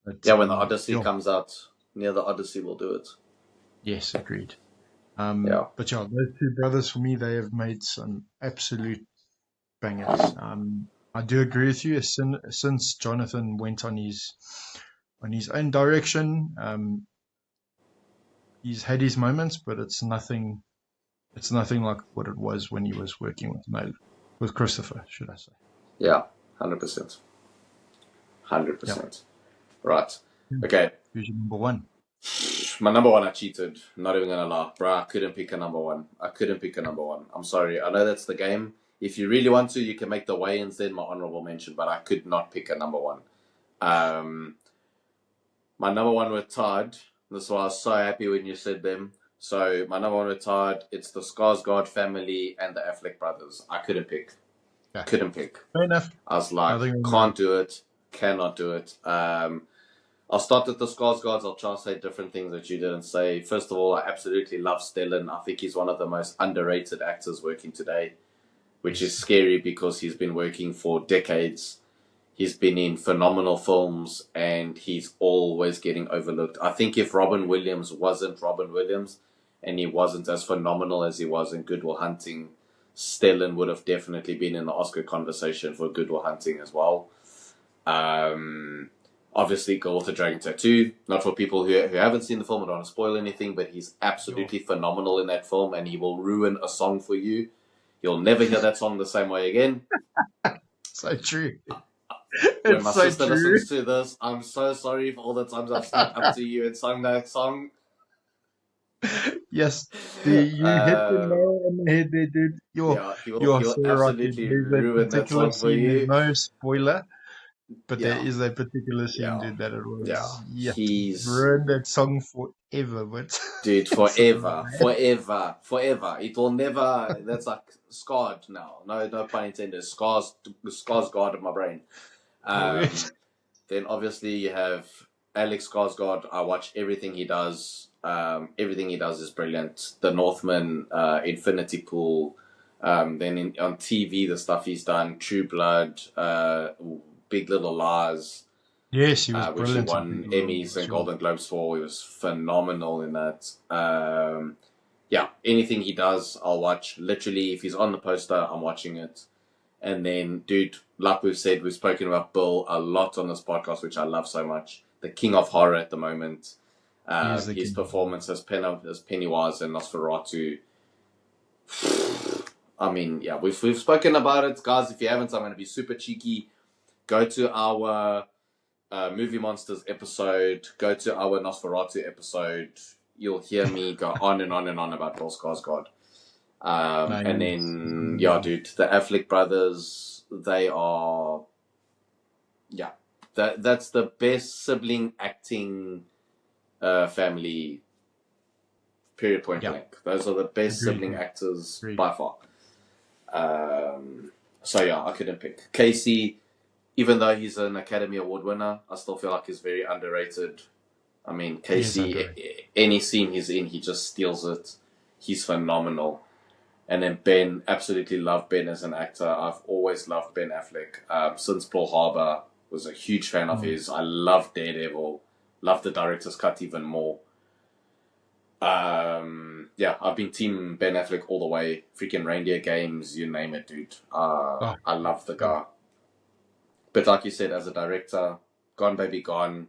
But, when the Odyssey comes out, near the Odyssey, we'll do it. Yes, agreed. But those 2 brothers for me, they have made some absolute bangers. I do agree with you. Since Jonathan went on his own direction, he's had his moments, but it's nothing like what it was when he was working with Christopher, should I say? Yeah, 100%. 100%. Right. Okay. Who's your number 1? My number 1, I cheated. Not even gonna lie, bro. I couldn't pick a number 1. I'm sorry. I know that's the game. If you really want to, you can make the weigh-ins then my honorable mention, but I could not pick a number 1. My number 1 were tied. This is why I was so happy when you said them. So my number 1 were tied. It's the Skarsgård family and the Affleck brothers. I couldn't pick. Yeah. Couldn't pick. Fair enough. I was like, can't do it. Cannot do it. I'll start with the Skarsgårds. I'll try to say different things that you didn't say. First of all, I absolutely love Stellan. I think he's one of the most underrated actors working today, which is scary because he's been working for decades. He's been in phenomenal films and he's always getting overlooked. I think if Robin Williams wasn't Robin Williams and he wasn't as phenomenal as he was in Good Will Hunting, Stellan would have definitely been in the Oscar conversation for Good Will Hunting as well. Obviously, Girl with the Dragon Tattoo. Not for people who haven't seen the film, I don't want to spoil anything, but he's absolutely phenomenal in that film and he will ruin a song for you. You'll never hear that song the same way again. So true. When my sister listens to this, I'm so sorry for all the times I've stuck up to you and sung that song. Yes, you hit the nail on the head there, dude. You're so absolutely right. ruin that song for you. No spoiler, but there is a particular scene, dude, that it was. Yeah, he's ruined that song forever, but dude, forever. It will never. That's like scarred now. No pun intended. Skarsgård of my brain. Then obviously you have Alex Skarsgård. I watch everything he does. Everything he does is brilliant. The Northman, Infinity Pool. Then on TV, the stuff he's done, True Blood, Big Little Lies. Yes, he was brilliant. Which he won Emmys and Golden Globes for. He was phenomenal in that. Anything he does, I'll watch. Literally, if he's on the poster, I'm watching it. And then, dude, like we've said, we've spoken about Bill a lot on this podcast, which I love so much. The king of horror at the moment. His performance as Pennywise and Nosferatu. I mean, we've spoken about it. Guys, if you haven't, I'm going to be super cheeky. Go to our Movie Monsters episode, go to our Nosferatu episode. You'll hear me go on and on and on about Bill Skarsgård. And then, yeah, dude, the Affleck brothers, they are, yeah, that's the best sibling acting family, period, point blank. Those are the best sibling actors by far. So, yeah, I couldn't pick. Casey, even though he's an Academy Award winner, I still feel like he's very underrated. I mean, Casey, any scene he's in, he just steals it. He's phenomenal. And then Ben, absolutely love Ben as an actor. I've always loved Ben Affleck. Since Pearl Harbor, was a huge fan of his. I love Daredevil. Love the director's cut even more. Yeah, I've been team Ben Affleck all the way. Freaking Reindeer Games, you name it, dude. I love the guy. But like you said, as a director, Gone Baby Gone,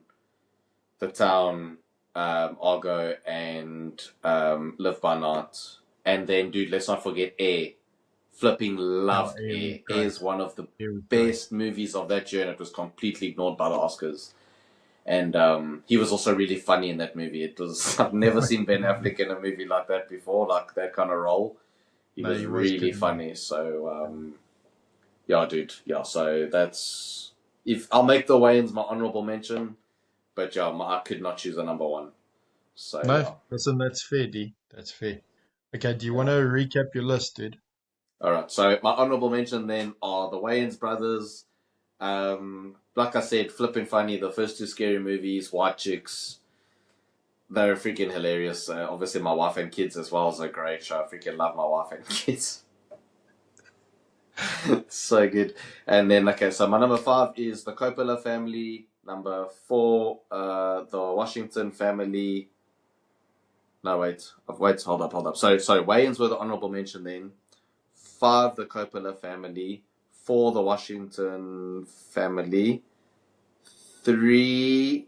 The Town, Argo, and Live by Night. And then, dude, let's not forget Air. Flipping loved Air. Air is one of the best movies of that year, and it was completely ignored by the Oscars. And he was also really funny in that movie. I've never seen Ben Affleck in a movie like that before, like that kind of role. He was really funny. So, yeah, dude. Yeah, so that's... I'll make the Wayans my honorable mention, but yeah, I could not choose a number one. So, no, listen, that's fair, D. That's fair. Okay, do you want to recap your list, dude? Alright, so my honorable mention then are the Wayans brothers. Like I said, flipping funny. The first two Scary Movies, White Chicks, they're freaking hilarious. Obviously, My Wife and Kids as well is a great show. I freaking love My Wife and Kids. So good. And then, okay, so my number 5 is the Coppola family. Number 4, the Washington family. No, wait, hold up. So, Wayans were the honorable mention then. 5, the Coppola family. 4, the Washington family. 3,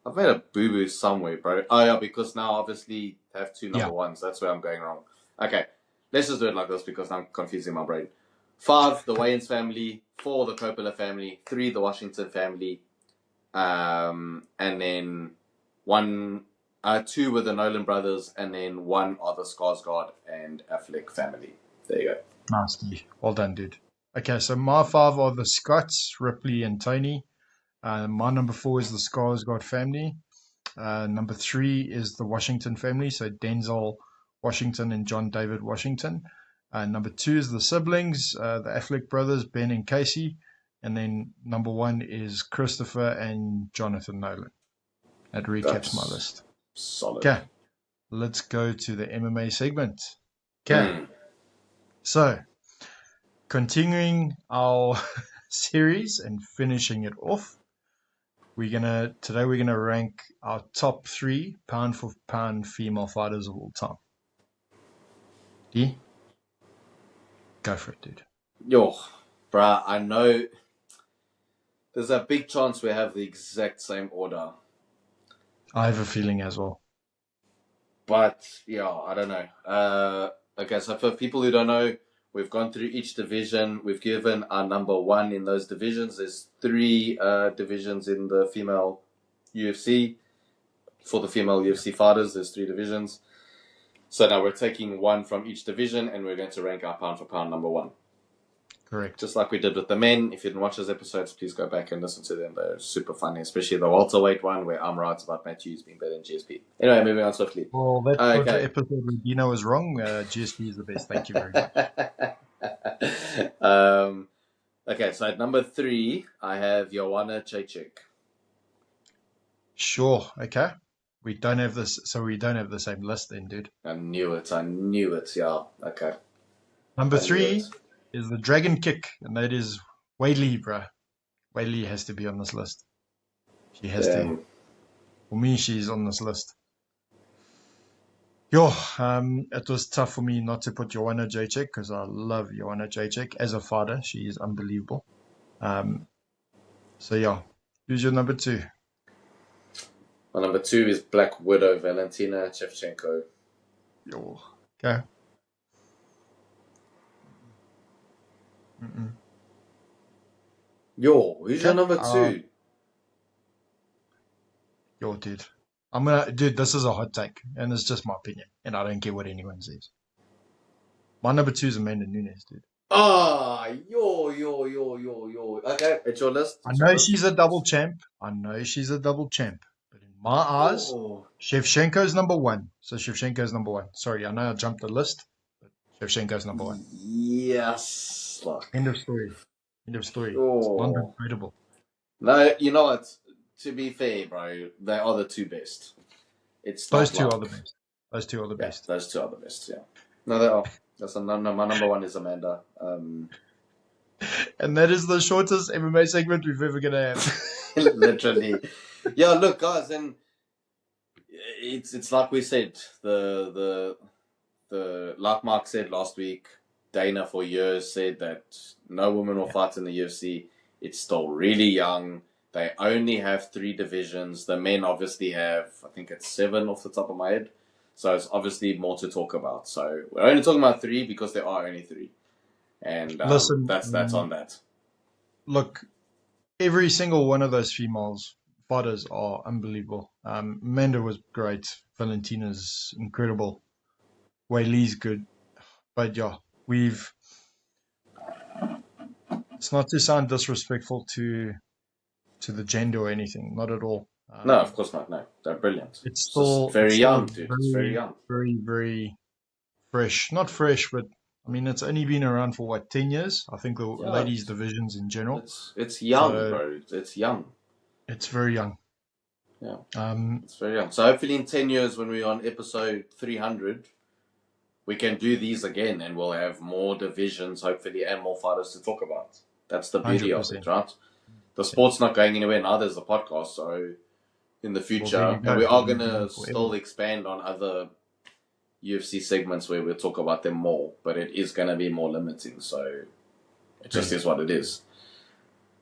I've made a boo-boo somewhere, bro. Oh, yeah, because now obviously have 2 number ones. That's where I'm going wrong. Okay, let's just do it like this because I'm confusing my brain. 5, the Wayans family. 4, the Coppola family. 3, the Washington family. And then 2 were the Nolan brothers, and then 1 are the Skarsgård and Affleck family. There you go. Nice, D. Well done, dude. Okay, so my 5 are the Scotts, Ripley and Tony. My number 4 is the Skarsgård family. Number 3 is the Washington family, so Denzel Washington and John David Washington. Number 2 is the siblings, the Affleck brothers, Ben and Casey. And then number 1 is Christopher and Jonathan Nolan. That recaps my list. Solid. Okay, let's go to the MMA segment. Okay, so continuing our series and finishing it off, today we're gonna rank our top 3 pound for pound female fighters of all time. D? Go for it, dude. Yo, bruh, I know there's a big chance we have the exact same order. I have a feeling as well. But, yeah, I don't know. Okay, so for people who don't know, we've gone through each division. We've given our number 1 in those divisions. There's 3 divisions in the female UFC. For the female UFC fighters, there's 3 divisions. So now we're taking 1 from each division, and we're going to rank our pound for pound number 1. Correct. Just like we did with the men. If you didn't watch those episodes, please go back and listen to them. They're super funny, especially the welterweight one where I'm right about Matt Hughes being better than GSP. Anyway, moving on swiftly. Well, that's the episode where Dino was wrong. GSP is the best. Thank you very much. Okay, so at number 3, I have Joanna Jędrzejczyk. Sure. Okay. We don't have the same list then, dude. I knew it. Yeah. Okay. Number 3 is the Dragon Kick, and that is Weili, bruh. Weili has to be on this list. She has to. For me, she's on this list. It was tough for me not to put Joanna Jędrzejczyk because I love Joanna Jędrzejczyk as a fighter. She is unbelievable. So yeah, who's your number 2? My number 2 is Black Widow, Valentina Shevchenko. Okay. Who's your number 2? Yo, dude. Dude, this is a hot take, and it's just my opinion, and I don't care what anyone says. My number 2 is Amanda Nunes, dude. Ah, yo. Okay, it's your list. I It's your know list. she's a double champ. But in my eyes, Yo. Shevchenko's number 1. So Shevchenko's number 1. Sorry, I know I jumped the list, but Shevchenko's number 1. Yes. Look. End of story. End of story. It's Oh. non-debatable. No, you know what? To be fair, bro, they are the two best. It's Those not two like are the best. Those two are the yeah, best. those two are the best. Yeah. No, they are. My number one is Amanda. And that is the shortest MMA segment we've ever gonna have. Literally. Yeah, look, guys, and it's like we said, the like Mark said last week, Dana for years said that no woman will fight in the UFC. It's still really young. They only have 3 divisions. The men obviously have, I think it's 7 off the top of my head. So it's obviously more to talk about. So we're only talking about 3 because there are only 3. And Listen, that's on that. look, every single one of those females fighters are unbelievable. Amanda was great. Valentina's incredible. Wei Lee's good. But yeah, it's not to sound disrespectful to the gender or anything, not at all. No, of course not. No, they're brilliant. It's It's just still very it's still a young, dude. It's very very, young. very, very fresh. Not fresh, but I mean, it's only been around for what, 10 years? I think the Yeah, ladies divisions in general. it's young, So bro. It's young. it's very young. Yeah, Um, it's very young. So hopefully in 10 years when we're on episode 300, we can do these again and we'll have more divisions, hopefully, and more fighters to talk about. That's the beauty of it, 100%. right? The sport's not going anywhere, neither is the podcast. So in the Well, there you future, go. and we We're are gonna going be on to forever. still expand on other UFC segments where we'll talk about them more, but it is going to be more limiting. So it just is what it is.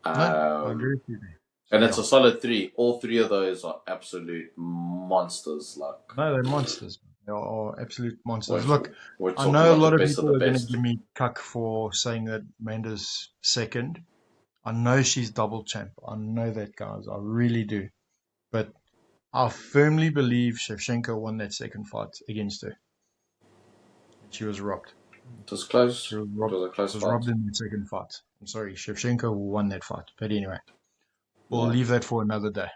No, I agree with you. So And it's yeah, a solid 3. All 3 of those are absolute monsters. Like no, they're monsters. They are absolute monsters. we're, Look, we're I talking know a about the lot of best of people the are going to best. give me cuck for saying that Amanda's second. I know she's double champ. I know that, guys. I really do. But I firmly believe Shevchenko won that second fight against her. She was robbed. It was close. She was It robbed. was a close Was fight. robbed in the second fight. I'm sorry, Shevchenko won that fight. But anyway, we'll Yeah. leave that for another day.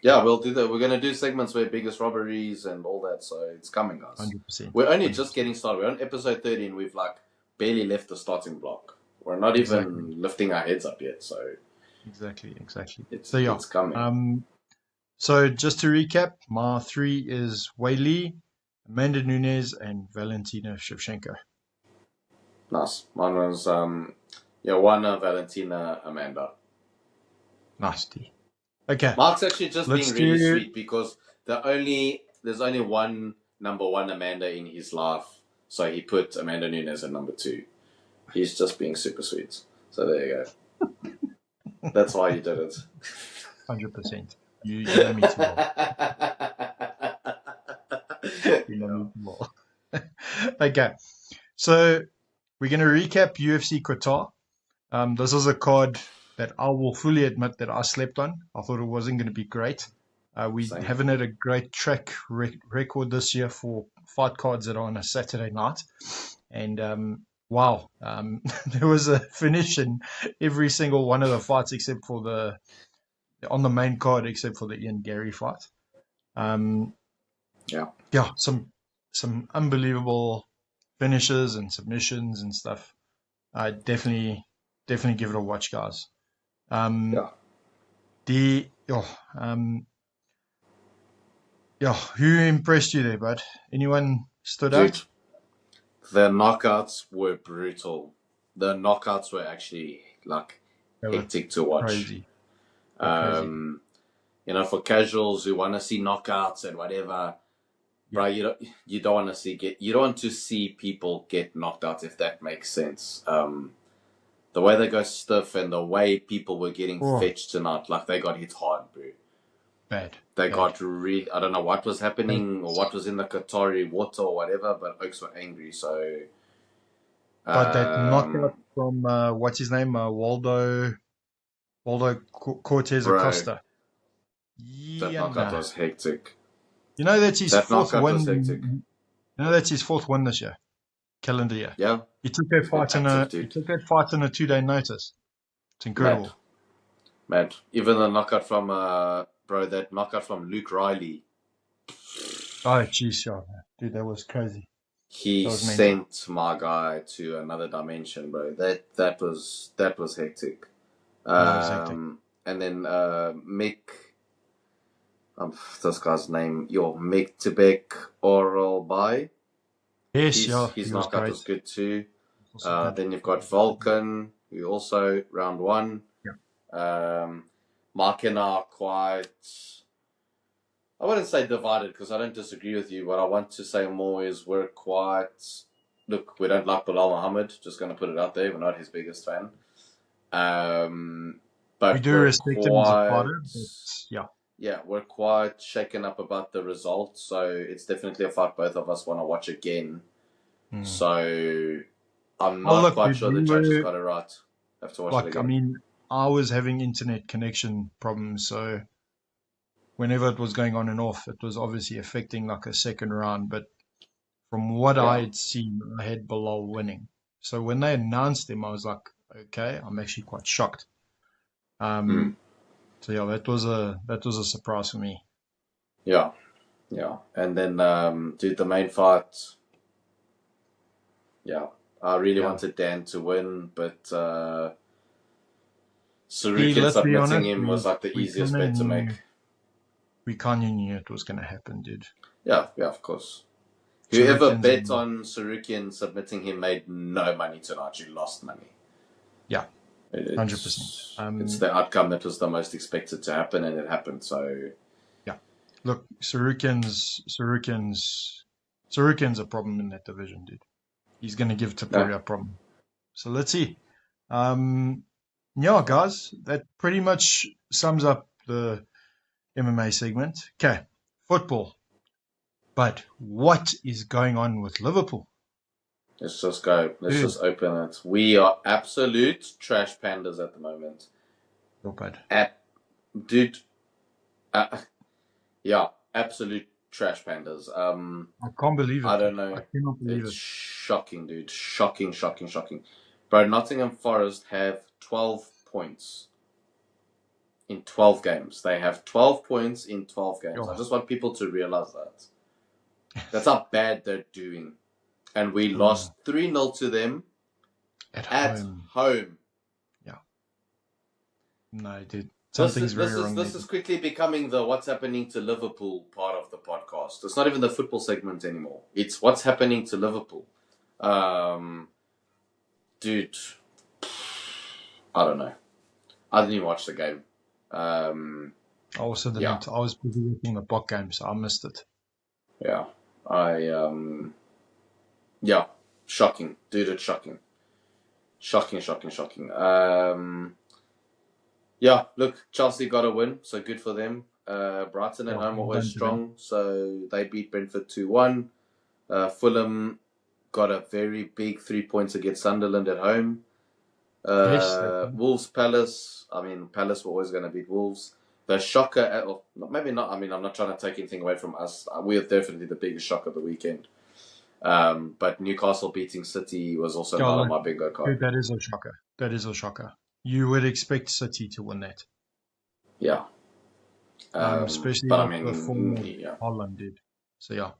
Yeah, we'll do that. We're going to do segments where biggest robberies and all that. So it's coming, guys. 100%. We're only 100%. just getting started. We're on episode 30 and we've like barely left the starting block. We're not even lifting our heads up yet. So Exactly. it's, So yeah. it's coming. So just to recap, my 3 is Wei Li, Amanda Nunes, and Valentina Shevchenko. Nice. Mine was, Joanna, Valentina, Amanda. Nasty. Okay. Mark's actually just Let's being really do- sweet because there's only one number 1 Amanda in his life, so he put Amanda Nunes at number 2. He's just being super sweet. So there you go. That's why you did it. 100%. You know me too well. You know me too well. Okay. So we're going to recap UFC Qatar. This is a card that I will fully admit that I slept on. I thought it wasn't going to be great. We Same. haven't had a great track record this year for fight cards that are on a Saturday night. And wow, there was a finish in every single one of the fights except for on the main card, except for the Ian Gary fight. Yeah, some unbelievable finishes and submissions and stuff. Definitely give it a watch, guys. Who impressed you there, bud? Anyone stood out? The knockouts were brutal. The knockouts were actually like hectic to watch. Crazy. For casuals who want to see knockouts and whatever, bro, you don't want to see people get knocked out, if that makes sense. The way they go stiff and the way people were getting fetched tonight, like they got hit hard, bro. Bad. Got I don't know what was happening or what was in the Qatari water or whatever, but Oaks were angry. So, but that knockout from what's his name, Waldo Cortez Acosta. That Yeah, knockout nah. was hectic. You know that's his That fourth knockout was win. hectic. You know that's his fourth win this year, calendar year. Yeah, He took that he's been fight active, he dude. took that fight on a 2-day notice. It's Mad, incredible. mad. Even the knockout from bro, that knockout from Luke Riley. Oh, jeez, yeah, dude, that was crazy. He That was mental. sent my guy to another dimension, bro. That was hectic. No, that was hectic. And then Mick, this guy's name, Mick Tibek Oral By. Yes, yeah, he His was knockout great. was good too. Also good. Then you've got Vulcan, who also round one. Yeah. Mark and I are quite, I wouldn't say divided because I don't disagree with you. What I want to say more is we're quite, look, we don't like Bilal Muhammad. Just going to put it out there. We're not his biggest fan. We But do we're respect him as a quite, fighter, but yeah. yeah, we're quite shaken up about the result. So it's definitely a fight both of us want to watch again. Mm. So I'm Oh, not look, quite dude, sure the judges got it right. Have to watch it like, I again. mean, I was having internet connection problems, so whenever it was going on and off, it was obviously affecting like a second round. But from what I Yeah. had seen, I had Bilal winning. So when they announced him, I was like, okay, I'm actually quite shocked. So yeah, that was a surprise for me. Yeah. Yeah. And then, dude, the main fight. Yeah. I really Yeah. wanted Dan to win, but See, Sarukian let's be submitting honest, him was like the easiest bet to make. We kind of knew it was going to happen, dude. Yeah, of course. Whoever Sarukian's bet on Sarukian submitting him made no money tonight. You lost money. Yeah, 100%. It's the outcome that was the most expected to happen, and it happened. So yeah, look, Sarukian's a problem in that division, dude. He's going to give Taporia a problem. So let's see. Yeah, guys, that pretty much sums up the MMA segment. Okay, football. But what is going on with Liverpool? let's just go. Let's just open it. We are absolute trash pandas at the moment. Not bad. Dude, yeah, absolute trash pandas. I can't believe it. I don't know. I cannot believe it's it. shocking, dude. Shocking. Bro, Nottingham Forest have 12 points in 12 games. They have 12 points in 12 games. I just want people to realize that. That's how bad they're doing. And we lost 3-0 to them at home. Yeah. No, dude. Something's very wrong. This is quickly becoming the what's happening to Liverpool part of the podcast. It's not even the football segment anymore. It's what's happening to Liverpool. Dude, I don't know. I didn't even watch the game. I also didn't. Yeah. I was busy watching the Bok game, so I missed it. Yeah. Yeah. Shocking. Dude, it's shocking. Shocking. Yeah, look, Chelsea got a win, so good for them. Brighton at home always strong, so they beat Brentford 2-1. Fulham got a very big 3 points against Sunderland at home. Wolves, Palace. I mean, Palace were always going to beat Wolves. The shocker, maybe not. I mean, I'm not trying to take anything away from us. We are definitely the biggest shock of the weekend. But Newcastle beating City was also not on my bingo card. Dude, that is a shocker. You would expect City to win that. Yeah. Especially the form of Holland, dude. So yeah.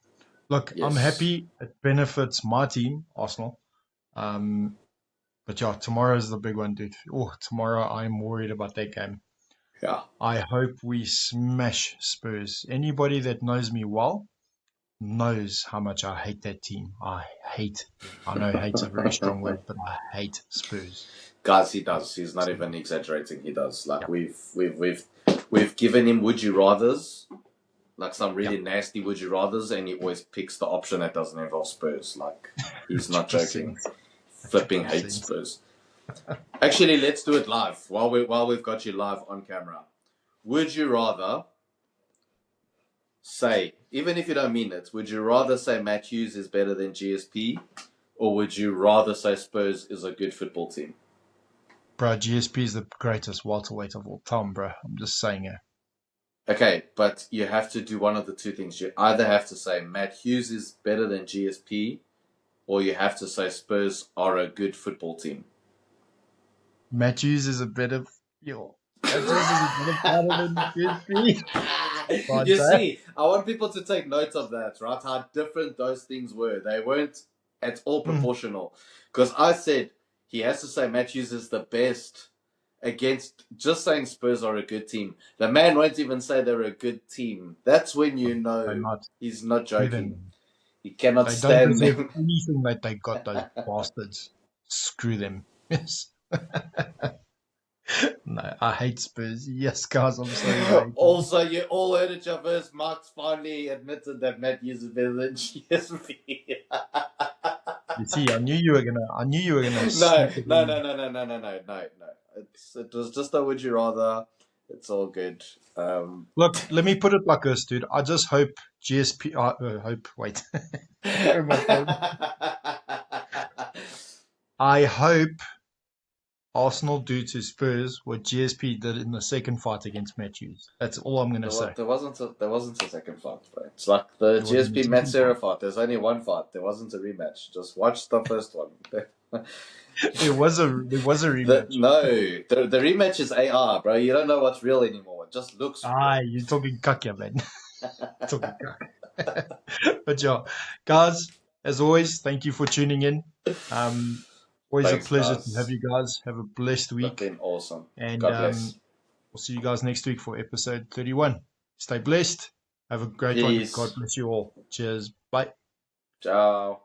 Look, yes. I'm happy. It benefits my team, Arsenal. But yeah, tomorrow's the big one, dude. Oh, tomorrow I'm worried about that game. Yeah. I hope we smash Spurs. Anybody that knows me well knows how much I hate that team. I know hate's a very strong word, but I hate Spurs. Guys, he does. He's not even exaggerating. He does. Like we've given him would you rathers, like some really nasty would you rathers, and he always picks the option that doesn't involve Spurs. Like he's not joking. Flipping hates Spurs. Actually, let's do it live while we've got you live on camera. Would you rather say, even if you don't mean it, would you rather say Matt Hughes is better than GSP, or would you rather say Spurs is a good football team? Bro, GSP is the greatest welterweight of all time, bro. I'm just saying it. Okay, but you have to do one of the two things. You either have to say Matt Hughes is better than GSP, or you have to say Spurs are a good football team. Matthews is a better, Matthews is a better player than GSP. You But see, I want people to take note of that, right? How different those things were. They weren't at all proportional. Because I said he has to say Matthews is the best against just saying Spurs are a good team. The man won't even say they're a good team. That's when you they're know not. he's not Screw joking. them. He cannot They don't stand deserve them. anything that they got, those bastards. Screw them. Yes. No, I hate Spurs. Yes, guys, I'm sorry. I hate them. Also, you all heard it your first. Marks finally admitted that Matthews is better than GSP. You see, I knew you were gonna No, sneak it no, in. no, no, no, no, no, no, no, no. It was just a would you rather. It's all good. Look, let me put it like this, dude. I just hope GSP. Wait. Oh my God. I hope Arsenal do to Spurs what GSP did in the second fight against Matthews. That's all I'm gonna say. There wasn't a second fight, bro. It's like the There wasn't a GSP second Matsera fight. fight. There's only one fight. There wasn't a rematch. Just watch the first one. There was a rematch. The rematch is AR, bro. You don't know what's real anymore. It just looks real. You're talking cuck, yeah, man. Talking cuck. But yeah, guys, as always, thank you for tuning in. Always Thanks, a pleasure to have guys. you guys. Have a blessed You've week, been awesome. and God bless. we'll see you guys next week for episode 31. Stay blessed. Have a great one. God Peace. bless you all. Cheers. Bye. Ciao.